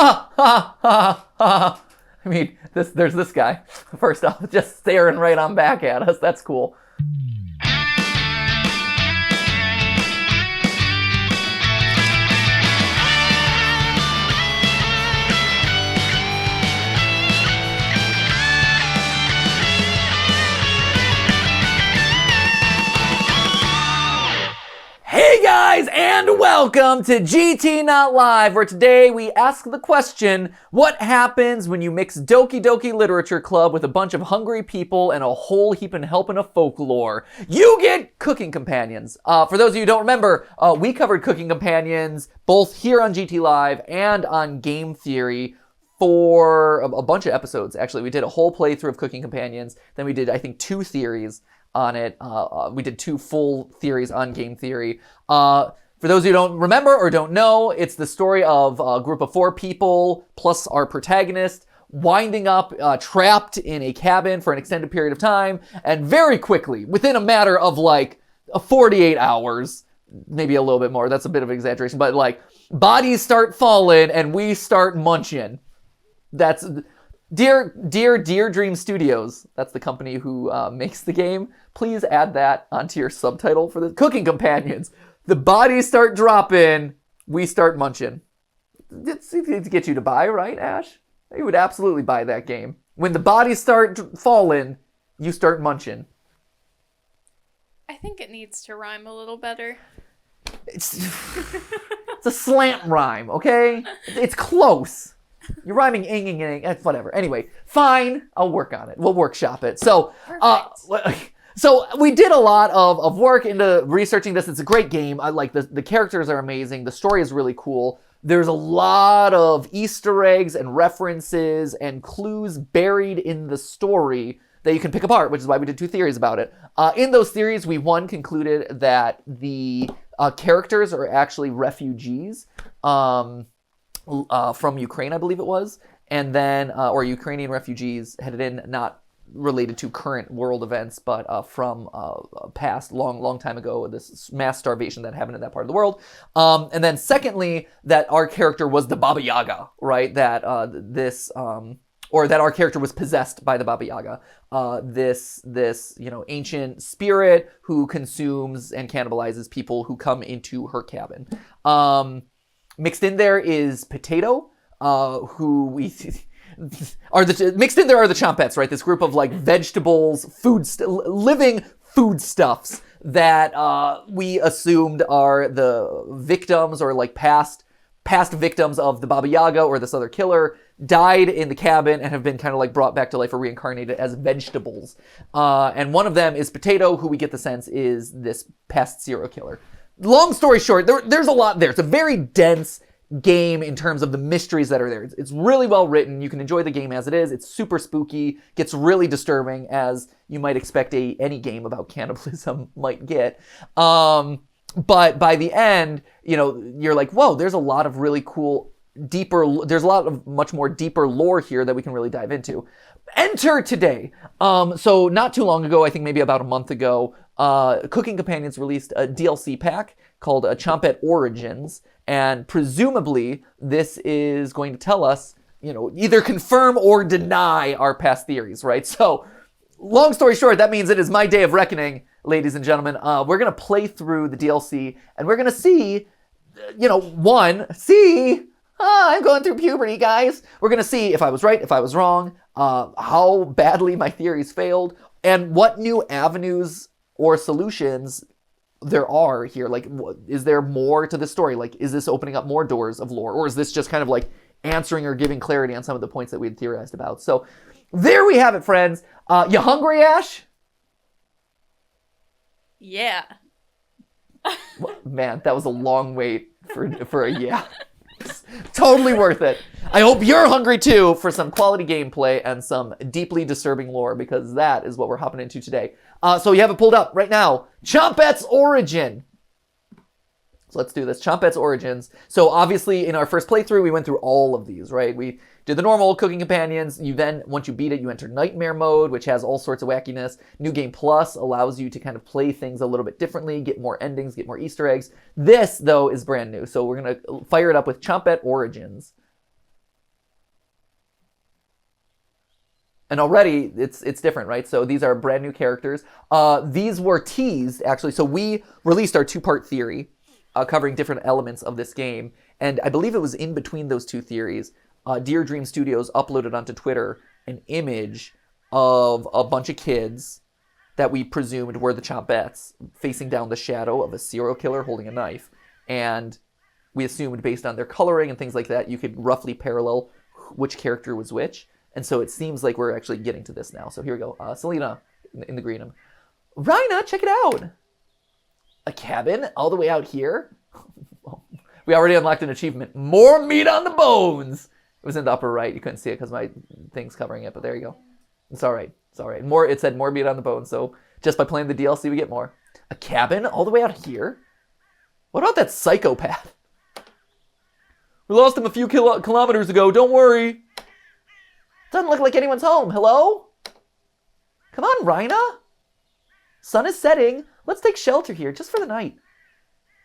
Ha ha ha ha. I mean, there's this guy. First off, just staring right on back at us. That's cool. Hey guys, and welcome to GT Not Live, where today we ask the question, what happens when you mix Doki Doki Literature Club with a bunch of hungry people and a whole heapin' helping of folklore? You get cooking companions. For those of you who don't remember, we covered cooking companions both here on GT Live and on Game Theory for a bunch of episodes. Actually, we did a whole playthrough of cooking companions. Then we did, I think, 2 theories on it. We did 2 full theories on Game Theory. For those who don't remember or don't know, it's the story of a group of 4 people plus our protagonist winding up trapped in a cabin for an extended period of time, and very quickly, within a matter of like 48 hours, maybe a little bit more, that's a bit of an exaggeration, but like bodies start falling and we start munching. That's Dear Dream Studios, that's the company who makes the game. Please add that onto your subtitle for the cooking companions. The bodies start dropping, we start munching. It's to get you to buy, right, Ash? You would absolutely buy that game. When the bodies start falling, you start munching. I think it needs to rhyme a little better. It's a slant rhyme, okay? It's close. You're rhyming ing, whatever. Anyway, fine. I'll work on it. We'll workshop it. So, so we did a lot of work into researching this. It's a great game. I like the characters are amazing. The story is really cool. There's a lot of Easter eggs and references and clues buried in the story that you can pick apart, which is why we did 2 theories about it. In those theories, we concluded that the characters are actually refugees. From Ukraine, I believe it was, and then, or Ukrainian refugees headed in, not related to current world events, but from past, long time ago, this mass starvation that happened in that part of the world. And then secondly, that our character was the Baba Yaga, right? That or that our character was possessed by the Baba Yaga, this ancient spirit who consumes and cannibalizes people who come into her cabin. Mixed in there is Potato, who we mixed in there are the Chompettes, right? This group of like vegetables, living foodstuffs that we assumed are the victims or like past victims of the Baba Yaga or this other killer, died in the cabin and have been kind of like brought back to life or reincarnated as vegetables. And one of them is Potato, who we get the sense is this past serial killer. Long story short, there's a lot there. It's a very dense game in terms of the mysteries that are there. It's really well written. You can enjoy the game as it is. It's super spooky, gets really disturbing, as you might expect any game about cannibalism might get. But by the end, you're like, whoa, there's a lot of really cool, there's a lot of much more deeper lore here that we can really dive into. Enter today. So not too long ago, I think maybe about a month ago, Cooking Companions released a DLC pack called Chompette Origins, and presumably this is going to tell us, either confirm or deny our past theories, right? So, long story short, that means it is my day of reckoning, ladies and gentlemen. We're going to play through the DLC, and we're going to see, I'm going through puberty, guys. We're going to see if I was right, if I was wrong, how badly my theories failed, and what new avenues or solutions there are here. Like, is there more to this story? Like, is this opening up more doors of lore? Or is this just kind of like answering or giving clarity on some of the points that we had theorized about? So there we have it, friends. You hungry, Ash? Yeah. Man, that was a long wait for a yeah. Totally worth it. I hope you're hungry too for some quality gameplay and some deeply disturbing lore, because that is what we're hopping into today. So you have it pulled up right now. Chompette's Origin. So let's do this. Chompette's Origins. So obviously in our first playthrough, we went through all of these, right? We did the normal Cooking Companions. You then, once you beat it, you enter Nightmare Mode, which has all sorts of wackiness. New Game Plus allows you to kind of play things a little bit differently, get more endings, get more Easter eggs. This, though, is brand new. So we're going to fire it up with Chompette Origins. And already it's different, right? So these are brand new characters. These were teased, actually. So we released our 2-part theory covering different elements of this game. And I believe it was in between those 2 theories. Dear Dream Studios uploaded onto Twitter an image of a bunch of kids that we presumed were the Chompettes facing down the shadow of a serial killer holding a knife. And we assumed based on their coloring and things like that, you could roughly parallel which character was which. And so it seems like we're actually getting to this now. So here we go. Selena in the green. Ryna, check it out. A cabin all the way out here. We already unlocked an achievement. More meat on the bones. It was in the upper right. You couldn't see it because my thing's covering it, but there you go. It's all right. It's all right. More. It said more meat on the bones. So just by playing the DLC, we get more. A cabin all the way out here. What about that psychopath? We lost him a few kilometers ago. Don't worry. Doesn't look like anyone's home. Hello? Come on, Ryna. Sun is setting. Let's take shelter here just for the night.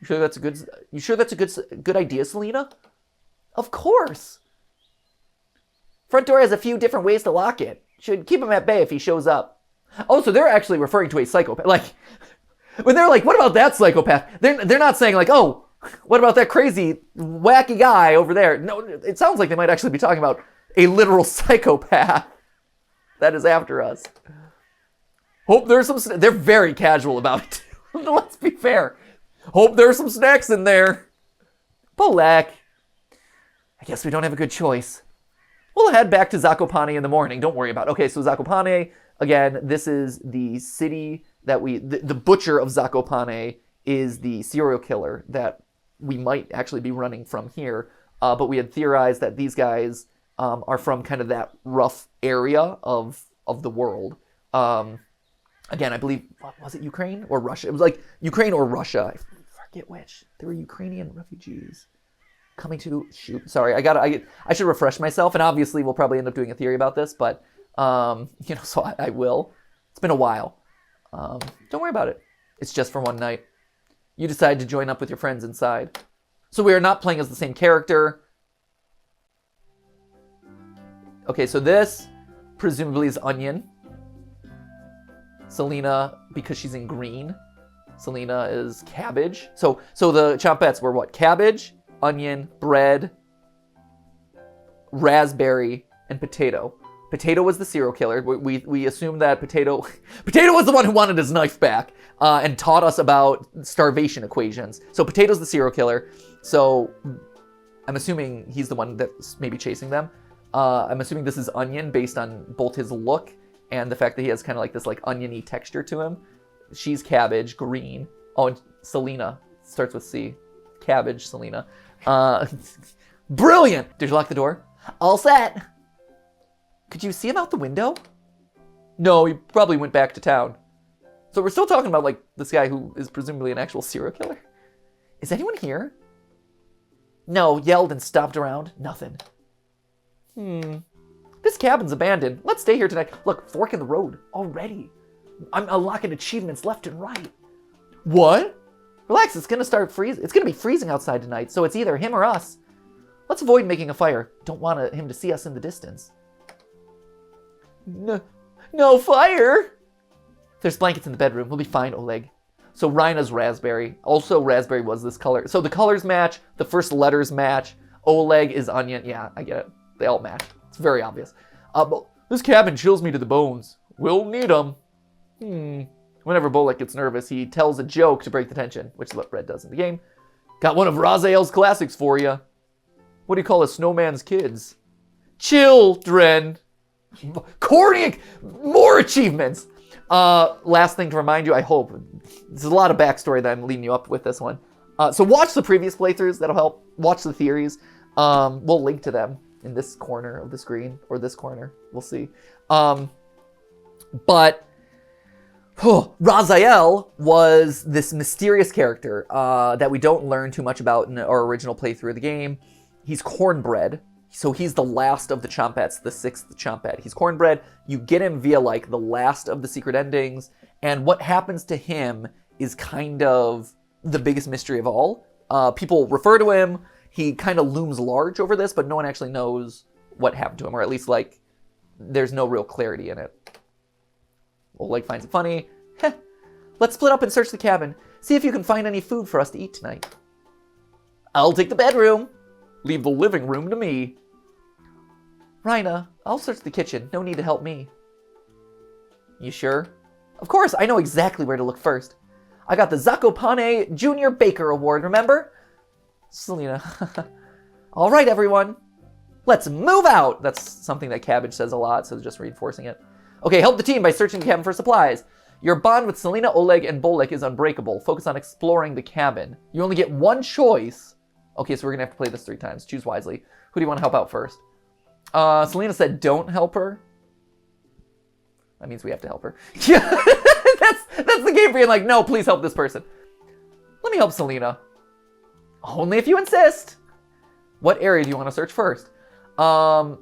You sure that's a good idea, Selena? Of course. Front door has a few different ways to lock it. Should keep him at bay if he shows up. Oh, so they're actually referring to a psychopath. Like, when they're like, what about that psychopath? They're not saying like, oh, what about that crazy, wacky guy over there? No, it sounds like they might actually be talking about a literal psychopath that is after us. Hope there's some... They're very casual about it. Let's be fair. Hope there's some snacks in there. Polak. I guess we don't have a good choice. We'll head back to Zakopane in the morning. Don't worry about it. Okay, so Zakopane, again, this is the city that the butcher of Zakopane is the serial killer that we might actually be running from here. But we had theorized that these guys are from kind of that rough area of the world. Again, I believe, was it Ukraine or Russia? It was like Ukraine or Russia. I forget which. There were Ukrainian refugees coming to shoot. Sorry, I should refresh myself, and obviously we'll probably end up doing a theory about this, but so I will. It's been a while. Don't worry about it. It's just for one night. You decide to join up with your friends inside. So we are not playing as the same character. Okay, so this presumably is Onion. Selena, because she's in green. Selena is Cabbage. So the Chompettes were what? Cabbage, Onion, Bread, Raspberry, and Potato. Potato was the serial killer. We assumed that Potato was the one who wanted his knife back and taught us about starvation equations. So Potato's the serial killer. So I'm assuming he's the one that's maybe chasing them. I'm assuming this is Onion based on both his look and the fact that he has kind of like this like oniony texture to him. She's Cabbage, green. Oh, and Selena starts with C. Cabbage, Selena. Brilliant! Did you lock the door? All set. Could you see him out the window? No, he probably went back to town. So we're still talking about like this guy who is presumably an actual serial killer. Is anyone here? No, yelled and stomped around. Nothing. This cabin's abandoned. Let's stay here tonight. Look, fork in the road already. I'm unlocking achievements left and right. What? Relax, it's gonna start freezing. It's gonna be freezing outside tonight, so it's either him or us. Let's avoid making a fire. Don't want him to see us in the distance. No fire! There's blankets in the bedroom. We'll be fine, Oleg. So Ryna's Raspberry. Also, Raspberry was this color. So the colors match. The first letters match. Oleg is Onion. Yeah, I get it. They all match. It's very obvious. But this cabin chills me to the bones. We'll need them. Whenever Bolek gets nervous, he tells a joke to break the tension, which is what Red does in the game. Got one of Raziel's classics for you. What do you call a snowman's kids? Children. Corny. More achievements. Last thing to remind you, I hope. There's a lot of backstory that I'm leading you up with this one. So watch the previous playthroughs. That'll help. Watch the theories. We'll link to them in this corner of the screen. Or this corner. We'll see. But Raziel was this mysterious character that we don't learn too much about in our original playthrough of the game. He's cornbread. So he's the last of the Chompettes, the 6th Chompette. He's cornbread. You get him via like the last of the secret endings. And what happens to him is kind of the biggest mystery of all. People refer to him. He kind of looms large over this, but no one actually knows what happened to him. Or at least like there's no real clarity in it. Oleg finds it funny. Heh. Let's split up and search the cabin. See if you can find any food for us to eat tonight. I'll take the bedroom. Leave the living room to me. Ryna, I'll search the kitchen. No need to help me. You sure? Of course, I know exactly where to look first. I got the Zakopane Junior Baker Award, remember? Selena. All right, everyone. Let's move out. That's something that Cabbage says a lot, so just reinforcing it. Okay, help the team by searching the cabin for supplies. Your bond with Selena, Oleg, and Bolek is unbreakable. Focus on exploring the cabin. You only get one choice. Okay, so we're going to have to play this 3 times. Choose wisely. Who do you want to help out first? Selena said don't help her. That means we have to help her. Yeah, that's the game being like, no, please help this person. Let me help Selena. Only if you insist. What area do you want to search first? Inside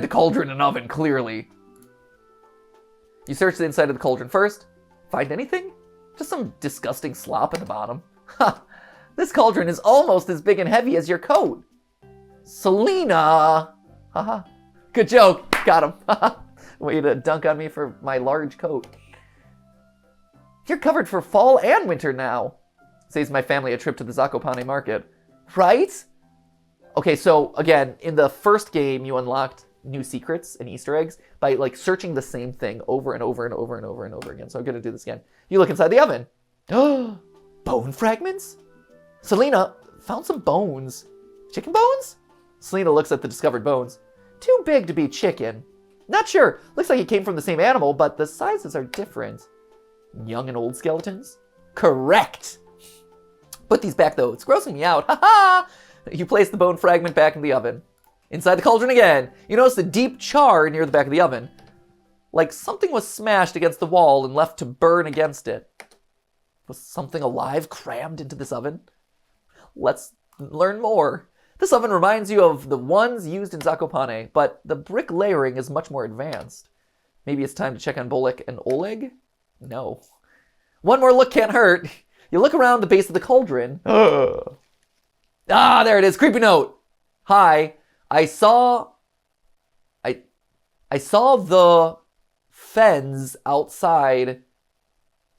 the cauldron and oven, clearly. You search the inside of the cauldron first. Find anything? Just some disgusting slop at the bottom. Ha! This cauldron is almost as big and heavy as your coat. Selena! Haha. Good joke. Got him. Haha. Way to dunk on me for my large coat. You're covered for fall and winter now. Saves my family a trip to the Zakopane market. Right? Okay, so again, in the first game, you unlocked new secrets and Easter eggs by like searching the same thing over and over and over and over and over again. So I'm gonna do this again. You look inside the oven. Bone fragments? Selena found some bones. Chicken bones? Selena looks at the discovered bones. Too big to be chicken. Not sure. Looks like it came from the same animal, but the sizes are different. Young and old skeletons? Correct. Put these back though. It's grossing me out. Ha ha! You place the bone fragment back in the oven. Inside the cauldron again. You notice the deep char near the back of the oven. Like something was smashed against the wall and left to burn against it. Was something alive crammed into this oven? Let's learn more. This oven reminds you of the ones used in Zakopane, but the brick layering is much more advanced. Maybe it's time to check on Bolek and Oleg? No. One more look can't hurt. You look around the base of the cauldron. Ah, there it is. Creepy note. Hi. I saw the fence outside.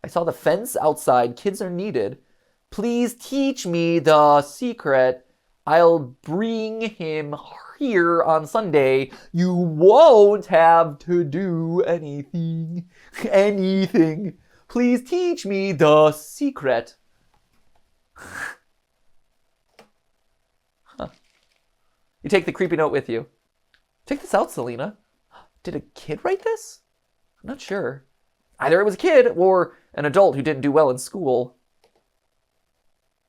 I saw the fence outside. Kids are needed. Please teach me the secret. I'll bring him here on Sunday. You won't have to do anything. Anything. Please teach me the secret. Huh. You take the creepy note with you. Check this out, Selena. Did a kid write this? I'm not sure. Either it was a kid or an adult who didn't do well in school.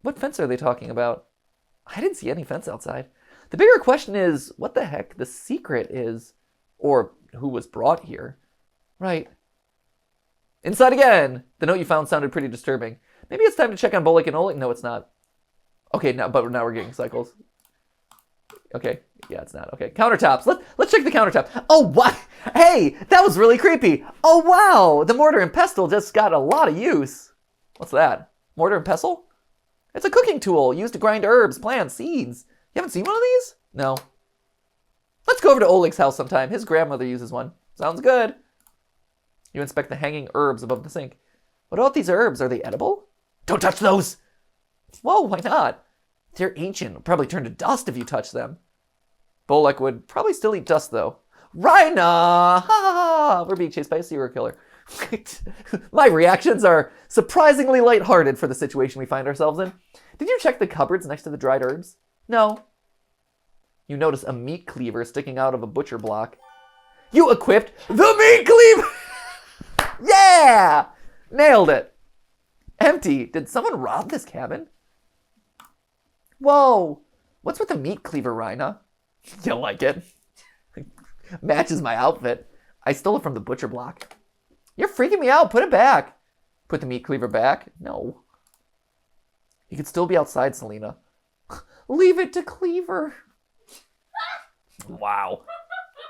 What fence are they talking about? I didn't see any fence outside. The bigger question is what the heck the secret is, or who was brought here. Right. Inside again. The note you found sounded pretty disturbing. Maybe it's time to check on Bolek and Oleg. No, it's not. Okay, now we're getting cycles. Okay, yeah, it's not. Okay, countertops. Let's check the countertop. Oh, what? Hey, that was really creepy. Oh, wow. The mortar and pestle just got a lot of use. What's that? Mortar and pestle? It's a cooking tool used to grind herbs, plants, seeds. You haven't seen one of these? No. Let's go over to Oleg's house sometime. His grandmother uses one. Sounds good. You inspect the hanging herbs above the sink. What about these herbs? Are they edible? Don't touch those! Whoa, why not? They're ancient. Probably turn to dust if you touch them. Bolek would probably still eat dust, though. Ryna! Ha ha ha! We're being chased by a serial killer. My reactions are surprisingly lighthearted for the situation we find ourselves in. Did you check the cupboards next to the dried herbs? No. You notice a meat cleaver sticking out of a butcher block. You equipped the meat cleaver! Yeah! Nailed it. Empty. Did someone rob this cabin? Whoa. What's with the meat cleaver, Ryna? You like it? Matches my outfit. I stole it from the butcher block. You're freaking me out. Put it back. Put the meat cleaver back? No. He could still be outside, Selena. Leave it to Cleaver. Wow.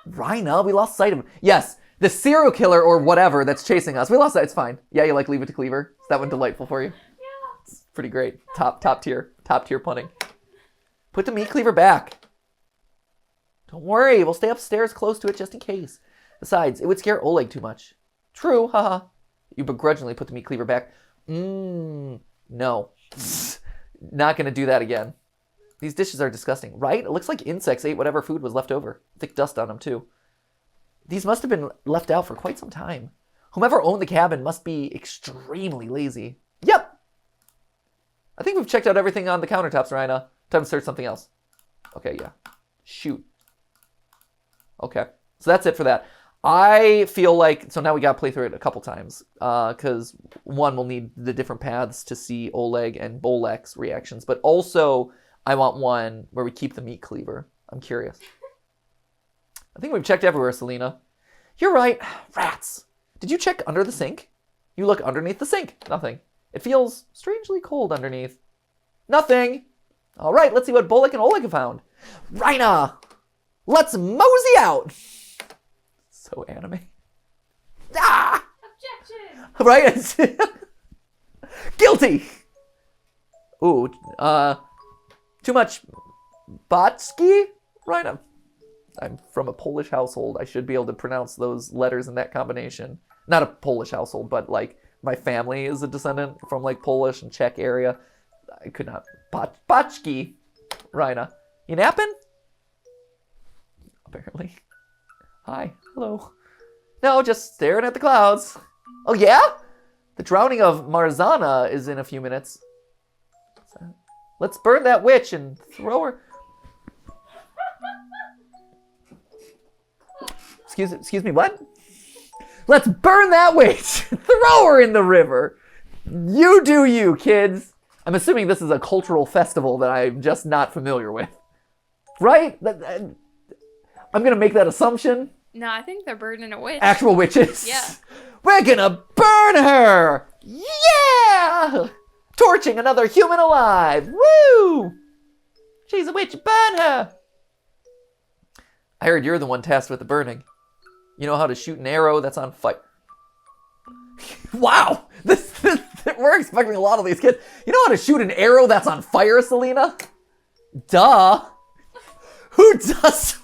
Ryna, we lost sight of him. Yes, the serial killer or whatever that's chasing us. We lost sight. It's fine. Yeah, you like Leave It to Cleaver? Is that one delightful for you? Yeah. It's pretty great. Top tier punning. Put the meat cleaver back. Don't worry, we'll stay upstairs close to it just in case. Besides, it would scare Oleg too much. True, haha. You begrudgingly put the meat cleaver back. No. Not gonna do that again. These dishes are disgusting, right? It looks like insects ate whatever food was left over. Thick dust on them, too. These must have been left out for quite some time. Whomever owned the cabin must be extremely lazy. Yep! I think we've checked out everything on the countertops, Ryna. Time to search something else. Okay, yeah. Shoot. Okay. So that's it for that. I feel like, so now we got to play through it a couple times. Because one, we'll need the different paths to see Oleg and Bolek's reactions. But also, I want one where we keep the meat cleaver. I'm curious. I think we've checked everywhere, Selena. You're right. Rats. Did you check under the sink? You look underneath the sink. Nothing. It feels strangely cold underneath. Nothing. All right, let's see what Bolek and Oleg have found. Ryna, let's mosey out. So anime. Ah! Objection! Right? Guilty. Ooh, too much Botski? Ryna. I'm from a Polish household. I should be able to pronounce those letters in that combination. Not a Polish household, but like my family is a descendant from like Polish and Czech area. I could not. Botchki. Ryna. You napping? Apparently. Hi. Hello. No, just staring at the clouds. Oh yeah? The drowning of Marzana is in a few minutes. Let's burn that witch and throw her. Excuse me, what? Let's burn that witch. Throw her in the river. You do you, kids. I'm assuming this is a cultural festival that I'm just not familiar with. Right? I'm going to make that assumption. No, I think they're burning a witch. Actual witches. Yeah. We're going to burn her. Yeah! Torching another human alive. Woo! She's a witch. Burn her. I heard you're the one tasked with the burning. You know how to shoot an arrow that's on fire. Wow! We're expecting a lot of these kids. You know how to shoot an arrow that's on fire, Selena? Duh! Who does?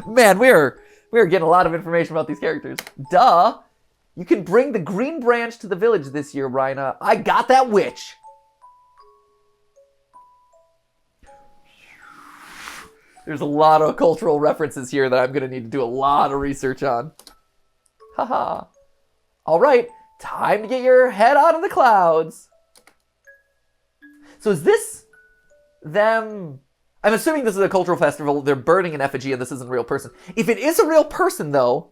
Man, we're getting a lot of information about these characters. Duh! You can bring the green branch to the village this year, Ryna. I got that witch! There's a lot of cultural references here that I'm going to need to do a lot of research on. Haha. All right, time to get your head out of the clouds. So is this them? I'm assuming this is a cultural festival. They're burning an effigy and this isn't a real person. If it is a real person, though...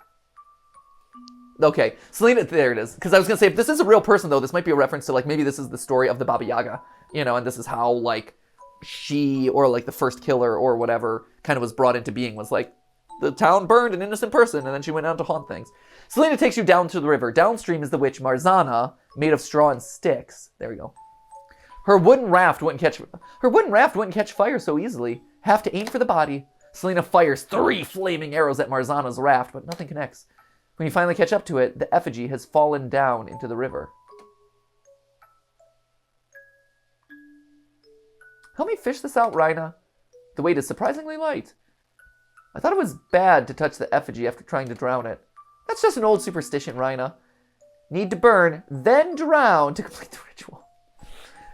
Okay, Selena, there it is. Because I was going to say, if this is a real person, though, this might be a reference to, like, maybe this is the story of the Baba Yaga. You know, and this is how, like... she, or like the first killer or whatever, kind of was brought into being, was like, the town burned an innocent person, and then she went out to haunt things. Selena takes you down to the river. Downstream is the witch Marzana, made of straw and sticks. There we go. Her wooden raft wouldn't catch fire so easily. Have to aim for the body. Selena fires 3 flaming arrows at Marzana's raft, but nothing connects. When you finally catch up to it, the effigy has fallen down into the river. Help me fish this out, Ryna. The weight is surprisingly light. I thought it was bad to touch the effigy after trying to drown it. That's just an old superstition, Ryna. Need to burn, then drown to complete the ritual.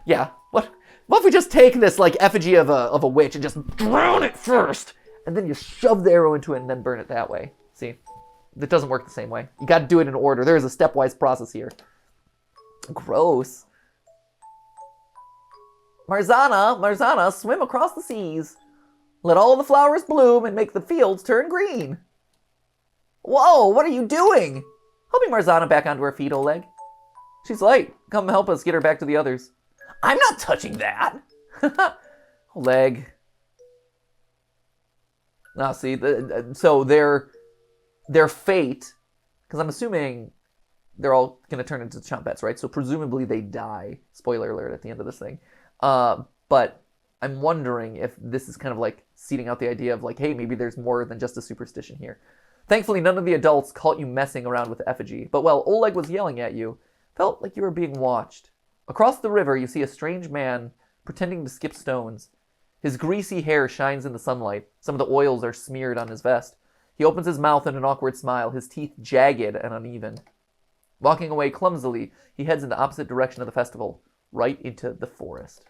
Yeah, what if we just take this, like, effigy of a witch and just drown it first? And then you shove the arrow into it and then burn it that way. See? That doesn't work the same way. You gotta do it in order. There is a stepwise process here. Gross. Marzana, swim across the seas. Let all the flowers bloom and make the fields turn green. Whoa, what are you doing? Helping Marzana back onto her feet, Oleg. She's late. Come help us get her back to the others. I'm not touching that. Oleg. Now, see, so their fate, because I'm assuming they're all going to turn into Chompettes, right? So presumably they die. Spoiler alert at the end of this thing. But I'm wondering if this is kind of like seeding out the idea of like, hey, maybe there's more than just a superstition here. Thankfully, none of the adults caught you messing around with the effigy. But while Oleg was yelling at you, felt like you were being watched. Across the river, you see a strange man pretending to skip stones. His greasy hair shines in the sunlight. Some of the oils are smeared on his vest. He opens his mouth in an awkward smile, his teeth jagged and uneven. Walking away clumsily, he heads in the opposite direction of the festival, right into the forest.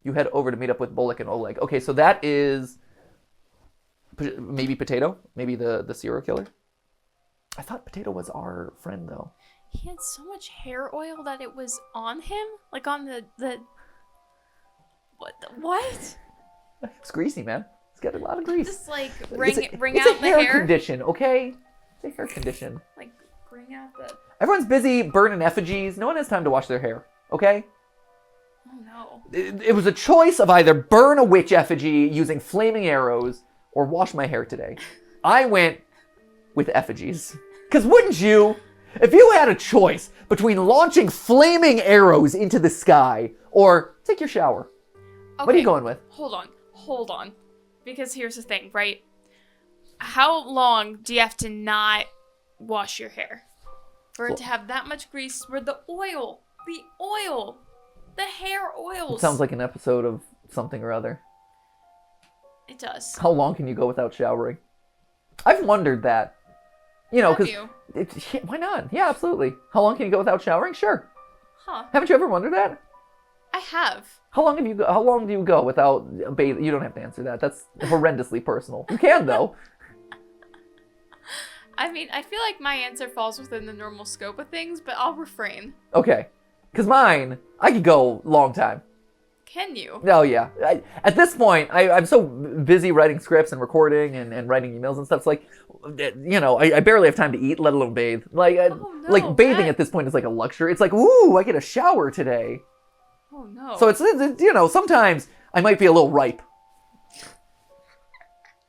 You head over to meet up with Bullock and Oleg. Okay, so that is maybe Potato? Maybe the serial killer? I thought Potato was our friend, though. He had so much hair oil that it was on him? Like on the... What? It's greasy, man. It's got a lot of grease. Just like It's wring a out the hair hair? condition, okay? It's a hair condition. Like wring out the... Everyone's busy burning effigies. No one has time to wash their hair, okay? Oh no. It was a choice of either burn a witch effigy using flaming arrows or wash my hair today. I went with effigies. Because wouldn't you? If you had a choice between launching flaming arrows into the sky or take your shower, Okay, what are you going with? Hold on. Because here's the thing, right? How long do you have to not wash your hair? For it to have that much grease where the hair oils. It sounds like an episode of something or other. It does. How long can you go without showering? I've wondered that. You know, because why not? Yeah, absolutely. How long can you go without showering? Sure. Huh. Haven't you ever wondered that? I have. How long do you go without bathing? You don't have to answer that. That's horrendously personal. You can though. I mean, I feel like my answer falls within the normal scope of things, but I'll refrain. Okay. Because mine, I could go long time. Can you? Oh, yeah. At this point, I'm so busy writing scripts and recording and writing emails and stuff. It's like, you know, I barely have time to eat, let alone bathe. Like, like bathing at this point is like a luxury. It's like, ooh, I get a shower today. Oh, no. So it's, you know, sometimes I might be a little ripe.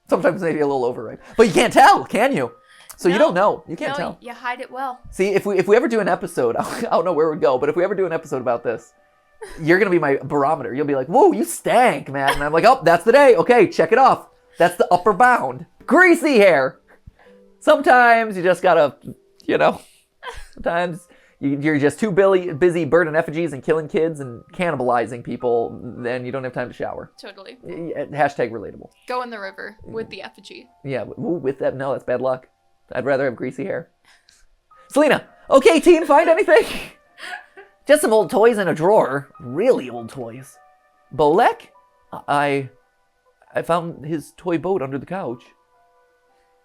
Sometimes maybe a little overripe. But you can't tell, can you? So you don't know. You can't tell. You hide it well. See, if we ever do an episode, I don't know where it would go, but if we ever do an episode about this, you're going to be my barometer. You'll be like, whoa, you stank, man. And I'm like, oh, that's the day. Okay, check it off. That's the upper bound. Greasy hair. Sometimes you just got to, you know, sometimes you're just too busy burning effigies and killing kids and cannibalizing people, then you don't have time to shower. Totally. Hashtag relatable. Go in the river with the effigy. Yeah, with that, no, that's bad luck. I'd rather have greasy hair. Selena, okay, team, find anything? Just some old toys in a drawer. Really old toys. Bolek? I found his toy boat under the couch.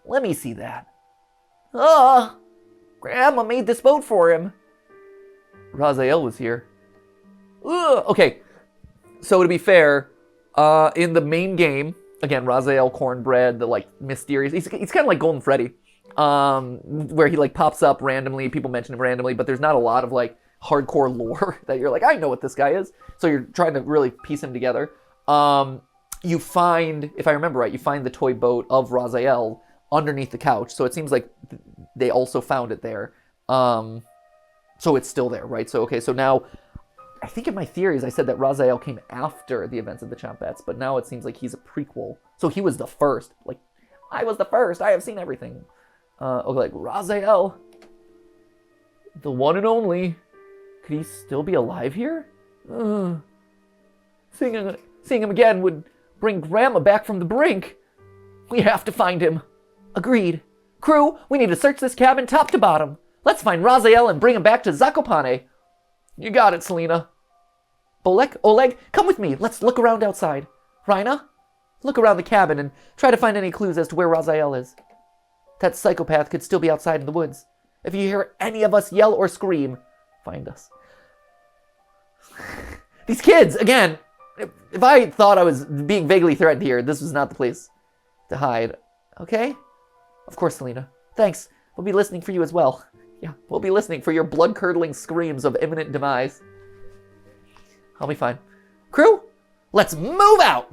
Let me see that. Oh, Grandma made this boat for him. Raziel was here. Ugh. Okay, so to be fair, in the main game, again, Raziel, Cornbread, the like mysterious, he's kind of like Golden Freddy, where he like pops up randomly, people mention him randomly, but there's not a lot of like hardcore lore that you're like, I know what this guy is. So you're trying to really piece him together. You find, if I remember right, you find the toy boat of Raziel underneath the couch. So it seems like they also found it there. So it's still there, right? So, okay, so now, I think in my theories I said that Raziel came after the events of the Chompettes, but now it seems like he's a prequel. So he was the first. Like, I was the first. I have seen everything. Okay, like, Raziel, the one and only. Could he still be alive here? Seeing him again would bring Grandma back from the brink. We have to find him. Agreed. Crew, we need to search this cabin top to bottom. Let's find Raziel and bring him back to Zakopane. You got it, Selena. Bolek, Oleg, come with me. Let's look around outside. Ryna, look around the cabin and try to find any clues as to where Raziel is. That psychopath could still be outside in the woods. If you hear any of us yell or scream, find us. These kids, again, if I thought I was being vaguely threatened here, this was not the place to hide. Okay? Of course, Selena. Thanks. We'll be listening for you as well. Yeah, we'll be listening for your blood-curdling screams of imminent demise. I'll be fine. Crew, let's move out!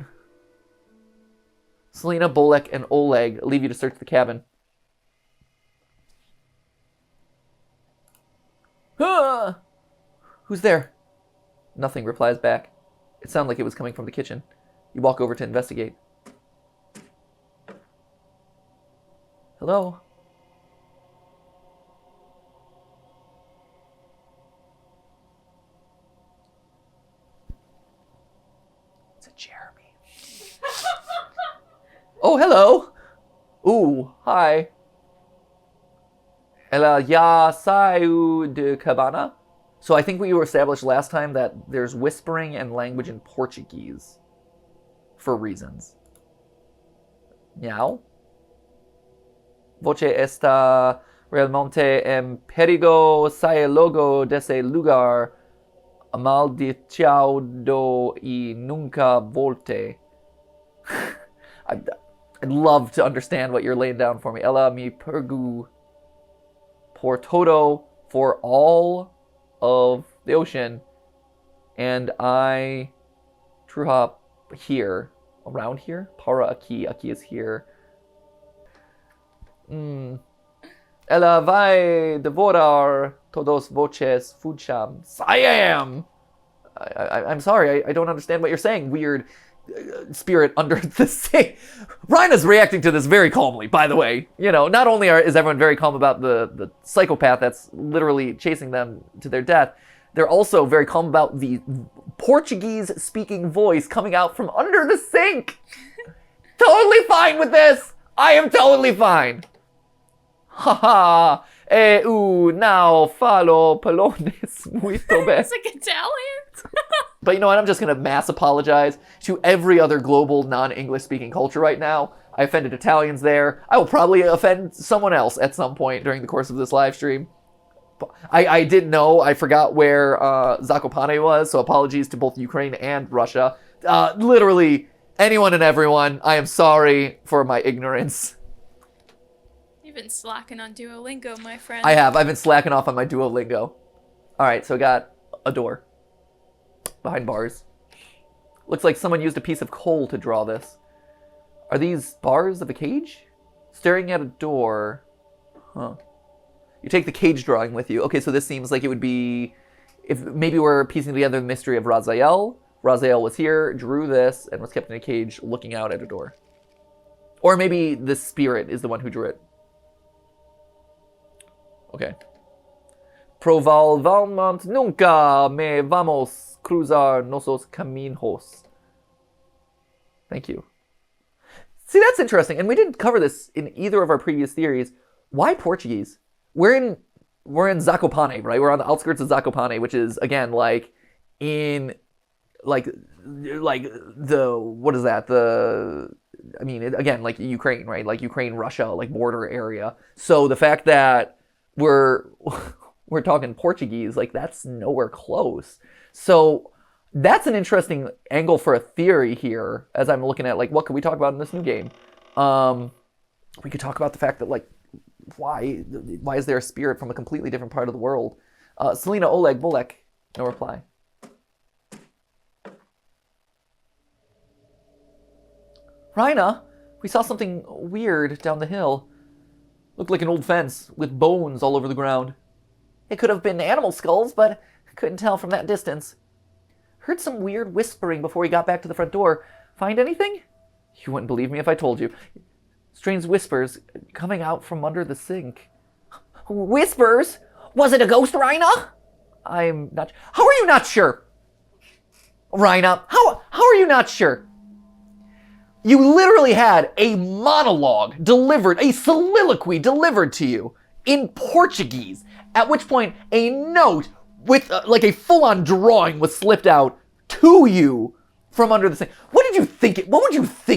Selena, Bolek, and Oleg leave you to search the cabin. Ah! Who's there? Nothing replies back. It sounded like it was coming from the kitchen. You walk over to investigate. Hello? It's a Jeremy. Oh, hello. Ooh, hi. Ela ya saiu de cabana? So I think we were established last time that there's whispering and language in Portuguese. For reasons. Meow. Voce está realmente en perigo, sai logo desse lugar amaldiçoado e nunca volte. I'd love to understand what you're laying down for me. Ela me pergu por todo, for all of the ocean, and I truha here, around here. Para aqui, aqui is here. Ela vai devorar todos voces fuchams. I am! I'm sorry, I don't understand what you're saying, weird spirit under the sea. Ryna's reacting to this very calmly, by the way. You know, not only is everyone very calm about the psychopath that's literally chasing them to their death, they're also very calm about the Portuguese-speaking voice coming out from under the sink. Totally fine with this! I am totally fine! Haha! Eu não falo polonês muito bem. It's like Italian. But you know what? I'm just going to mass apologize to every other global non-English speaking culture right now. I offended Italians there. I will probably offend someone else at some point during the course of this live stream. I didn't know. I forgot where Zakopane was, so apologies to both Ukraine and Russia. Literally, anyone and everyone, I am sorry for my ignorance. You've been slacking on Duolingo, my friend. I have. I've been slacking off on my Duolingo. Alright, so I got a door. Behind bars. Looks like someone used a piece of coal to draw this. Are these bars of a cage? Staring at a door. Huh. You take the cage drawing with you. Okay, so this seems like it would be... If maybe we're piecing together the mystery of Raziel. Raziel was here, drew this, and was kept in a cage looking out at a door. Or maybe the spirit is the one who drew it. Okay. Provavelmente nunca me vamos cruzar nuestros caminos. Thank you. See, that's interesting. And we didn't cover this in either of our previous theories. Why Portuguese? We're in Zakopane, right? We're on the outskirts of Zakopane, which is, again, like, in, like the, what is that? I mean, again, like Ukraine, right? Like Ukraine, Russia, like border area. So the fact that we're talking Portuguese, like that's nowhere close. So that's an interesting angle for a theory here, as I'm looking at, like, what could we talk about in this new game? We could talk about the fact that, like, why is there a spirit from a completely different part of the world? Selena Oleg Bolek, no reply. Ryna, we saw something weird down the hill. Looked like an old fence with bones all over the ground. It could have been animal skulls, but I couldn't tell from that distance. Heard some weird whispering before we got back to the front door. Find anything? You wouldn't believe me if I told you. Strange whispers coming out from under the sink. Whispers? Was it a ghost, Ryna? I'm not... How are you not sure? Ryna, how are you not sure? You literally had a monologue delivered, a soliloquy delivered to you in Portuguese, at which point a note with like a full-on drawing was slipped out to you from under the sink. What would you think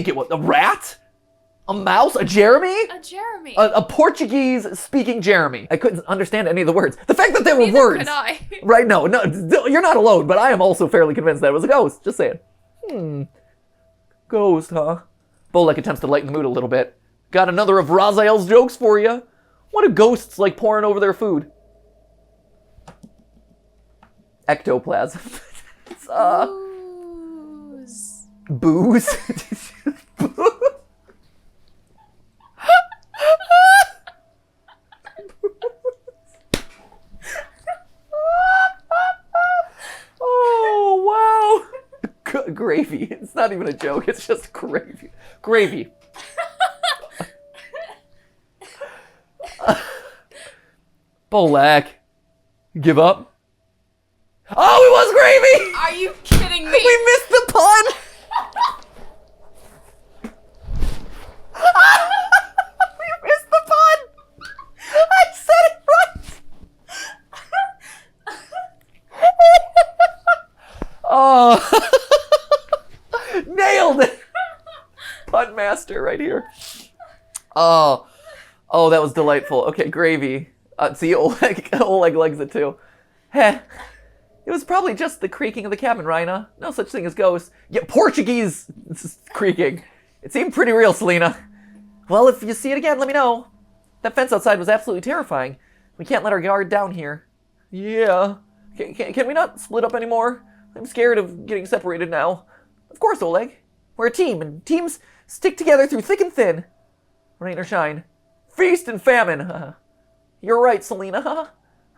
it was? A rat? A mouse? A Jeremy? A Jeremy. A Portuguese-speaking Jeremy. I couldn't understand any of the words. The fact that there were Neither words. could I. Right, no, you're not alone, but I am also fairly convinced that it was a ghost. Just saying. Ghost, huh? Bolek attempts to lighten the mood a little bit. Got another of Raziel's jokes for you. What do ghosts like pouring over their food? Ectoplasm. Booze. Booze? Oh, wow. Gravy. It's not even a joke. It's just gravy. Gravy. Bolek. Give up? Oh, it was gravy! Are you kidding me? We missed the pun! Nailed it! Pun master right here. Oh, that was delightful. Okay, gravy. See, Oleg likes it too. Heh. It was probably just the creaking of the cabin, ryna. No such thing as ghosts. Yeah, Portuguese creaking. It seemed pretty real, Selena. Well, if you see it again, let me know. That fence outside was absolutely terrifying. We can't let our guard down here. Yeah. Can we not split up anymore? I'm scared of getting separated now. Of course, Oleg. We're a team, and teams stick together through thick and thin. Rain or shine. Feast and famine. You're right, Selena.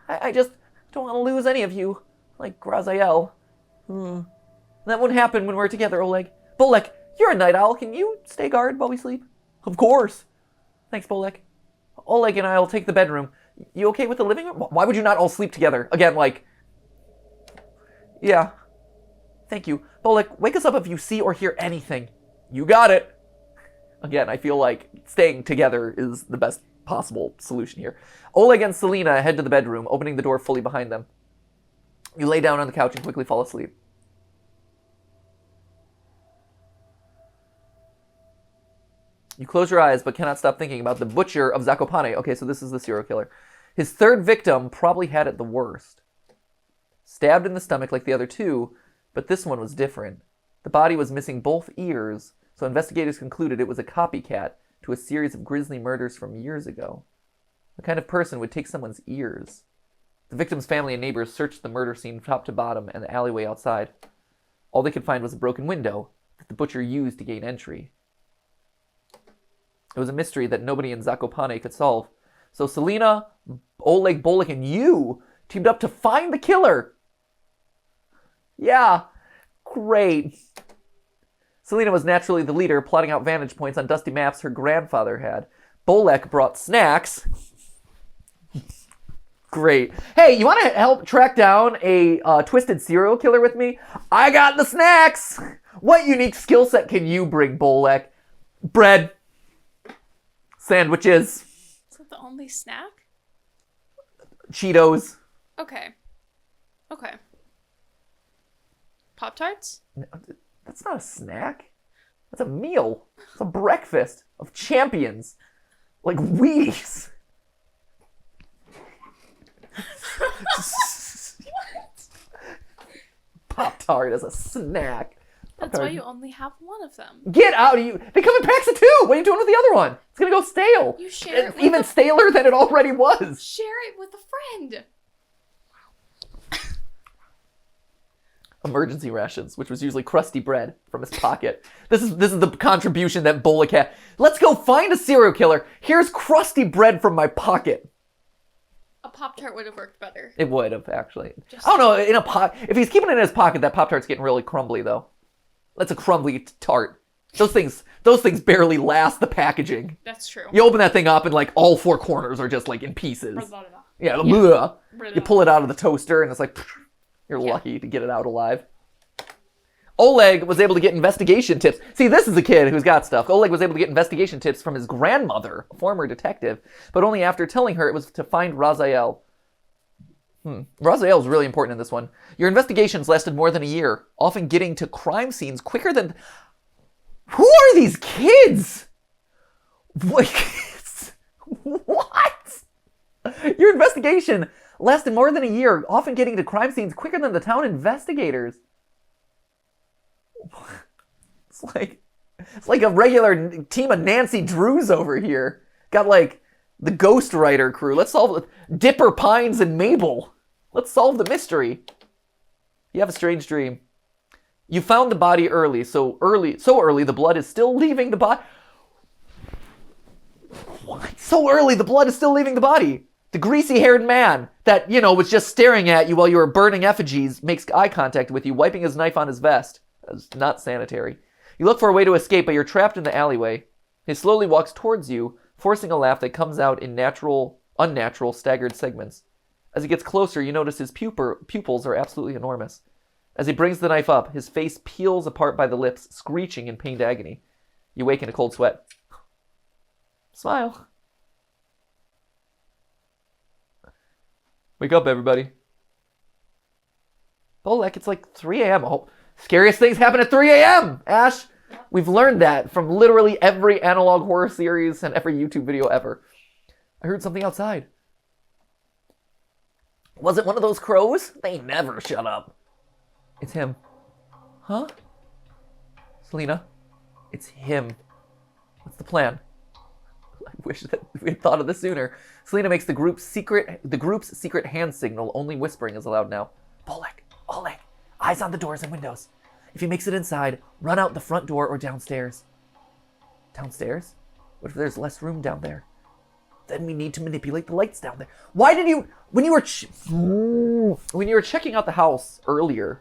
I just don't want to lose any of you. Like Graziel. That won't happen when we're together, Oleg. Bolek, you're a night owl. Can you stay guard while we sleep? Of course. Thanks, Bolek. Oleg and I'll take the bedroom. You okay with the living room? Why would you not all sleep together? Again, like... Yeah. Thank you. Bolek, wake us up if you see or hear anything. You got it. Again, I feel like staying together is the best possible solution here. Oleg and Selena head to the bedroom, opening the door fully behind them. You lay down on the couch and quickly fall asleep. You close your eyes but cannot stop thinking about the butcher of Zakopane. Okay, so this is the serial killer. His third victim probably had it the worst. Stabbed in the stomach like the other two, but this one was different. The body was missing both ears, so investigators concluded it was a copycat to a series of grisly murders from years ago. What kind of person would take someone's ears? The victim's family and neighbors searched the murder scene top to bottom and the alleyway outside. All they could find was a broken window that the butcher used to gain entry. It was a mystery that nobody in Zakopane could solve. So Selena, Oleg, Bolek, and you teamed up to find the killer. Yeah, great. Selena was naturally the leader, plotting out vantage points on dusty maps her grandfather had. Bolek brought snacks. Great. Hey, you want to help track down a twisted serial killer with me? I got the snacks. What unique skill set can you bring, Bolek? Bread. Sandwiches. Is that the only snack? Cheetos. Okay. Pop-Tarts? No, that's not a snack. That's a meal. It's a breakfast of champions. Like Wheaties. Pop-Tart as a snack. That's why you only have one of them. Get out of you. They come in packs of 2. What are you doing with the other one? It's going to go stale. You share it with even staler than it already was. Share it with a friend. Emergency rations, which was usually crusty bread from his pocket. This is the contribution that Bolek had. Let's go find a serial killer. Here's crusty bread from my pocket. A Pop-Tart would have worked better. It would have, actually. I don't know, in a pot. If he's keeping it in his pocket, that Pop-Tart's getting really crumbly, though. That's a crumbly tart. Those things barely last the packaging. That's true. You open that thing up and like all 4 corners are just like in pieces. Yeah. You pull it out of the toaster and it's like, you're lucky to get it out alive. Oleg was able to get investigation tips. See, this is a kid who's got stuff. Oleg was able to get investigation tips from his grandmother, a former detective, but only after telling her it was to find Raziel. Raziel is really important in this one. Your investigations lasted more than a year, often getting to crime scenes quicker than... Who are these kids? What? Your investigation lasted more than a year, often getting to crime scenes quicker than the town investigators. It's like a regular team of Nancy Drews over here. Got like the Ghost Rider crew. Let's solve it. Dipper, Pines, and Mabel. Let's solve the mystery. You have a strange dream. You found the body so early the blood is still leaving the body. What? So early the blood is still leaving the body. The greasy-haired man that, was just staring at you while you were burning effigies makes eye contact with you, wiping his knife on his vest. That's not sanitary. You look for a way to escape, but you're trapped in the alleyway. He slowly walks towards you, forcing a laugh that comes out in unnatural, staggered segments. As he gets closer, you notice his pupils are absolutely enormous. As he brings the knife up, his face peels apart by the lips, screeching in pained agony. You wake in a cold sweat. Smile. Wake up, everybody. Bolek, it's like 3 a.m. Oh, Scariest things happen at 3 a.m., Ash. We've learned that from literally every analog horror series and every YouTube video ever. I heard something outside. Was it one of those crows? They never shut up. It's him. Huh? Selena, it's him. What's the plan? I wish that we had thought of this sooner. Selena makes the group's secret hand signal. Only whispering is allowed now. Oleg, eyes on the doors and windows. If he makes it inside, run out the front door or downstairs. Downstairs? What if there's less room down there? Then we need to manipulate the lights down there. Why did you, when you were checking out the house earlier,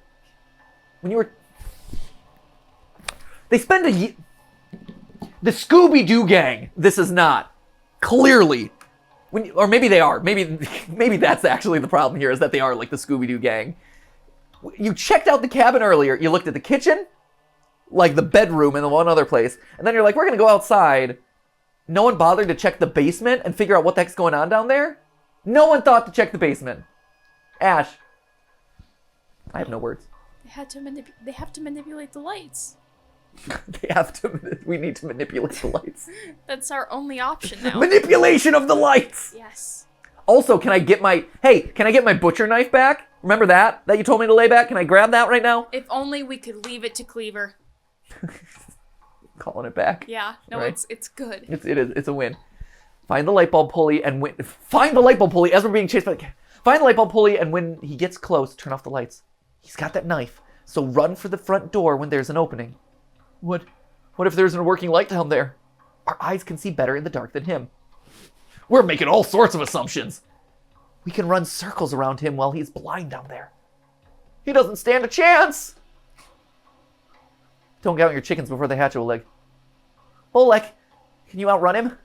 they spend the Scooby-Doo gang. This is not clearly, or maybe they are. Maybe that's actually the problem here, is that they are like the Scooby-Doo gang. You checked out the cabin earlier. You looked at the kitchen, like the bedroom, and the one other place, and then you're like, we're gonna go outside. No one bothered to check the basement and figure out what the heck's going on down there? No one thought to check the basement. Ash. I have no words. They have to manipulate the lights. We need to manipulate the lights. That's our only option now. Manipulation of the lights! Yes. Also, can I get my butcher knife back? Remember that you told me to lay back? Can I grab that right now? If only we could leave it to Cleaver. Calling it back. Yeah, no, right? It's good. It's a win. Find the light bulb pulley and find the light bulb pulley as we're being chased by the cat. Find the light bulb pulley, and when he gets close, turn off the lights. He's got that knife, so run for the front door when there's an opening. What if there's a working light down there? Our eyes can see better in the dark than him. We're making all sorts of assumptions. We can run circles around him while he's blind down there. He doesn't stand a chance. Don't count your chickens before they hatch, Oleg. Oleg, can you outrun him?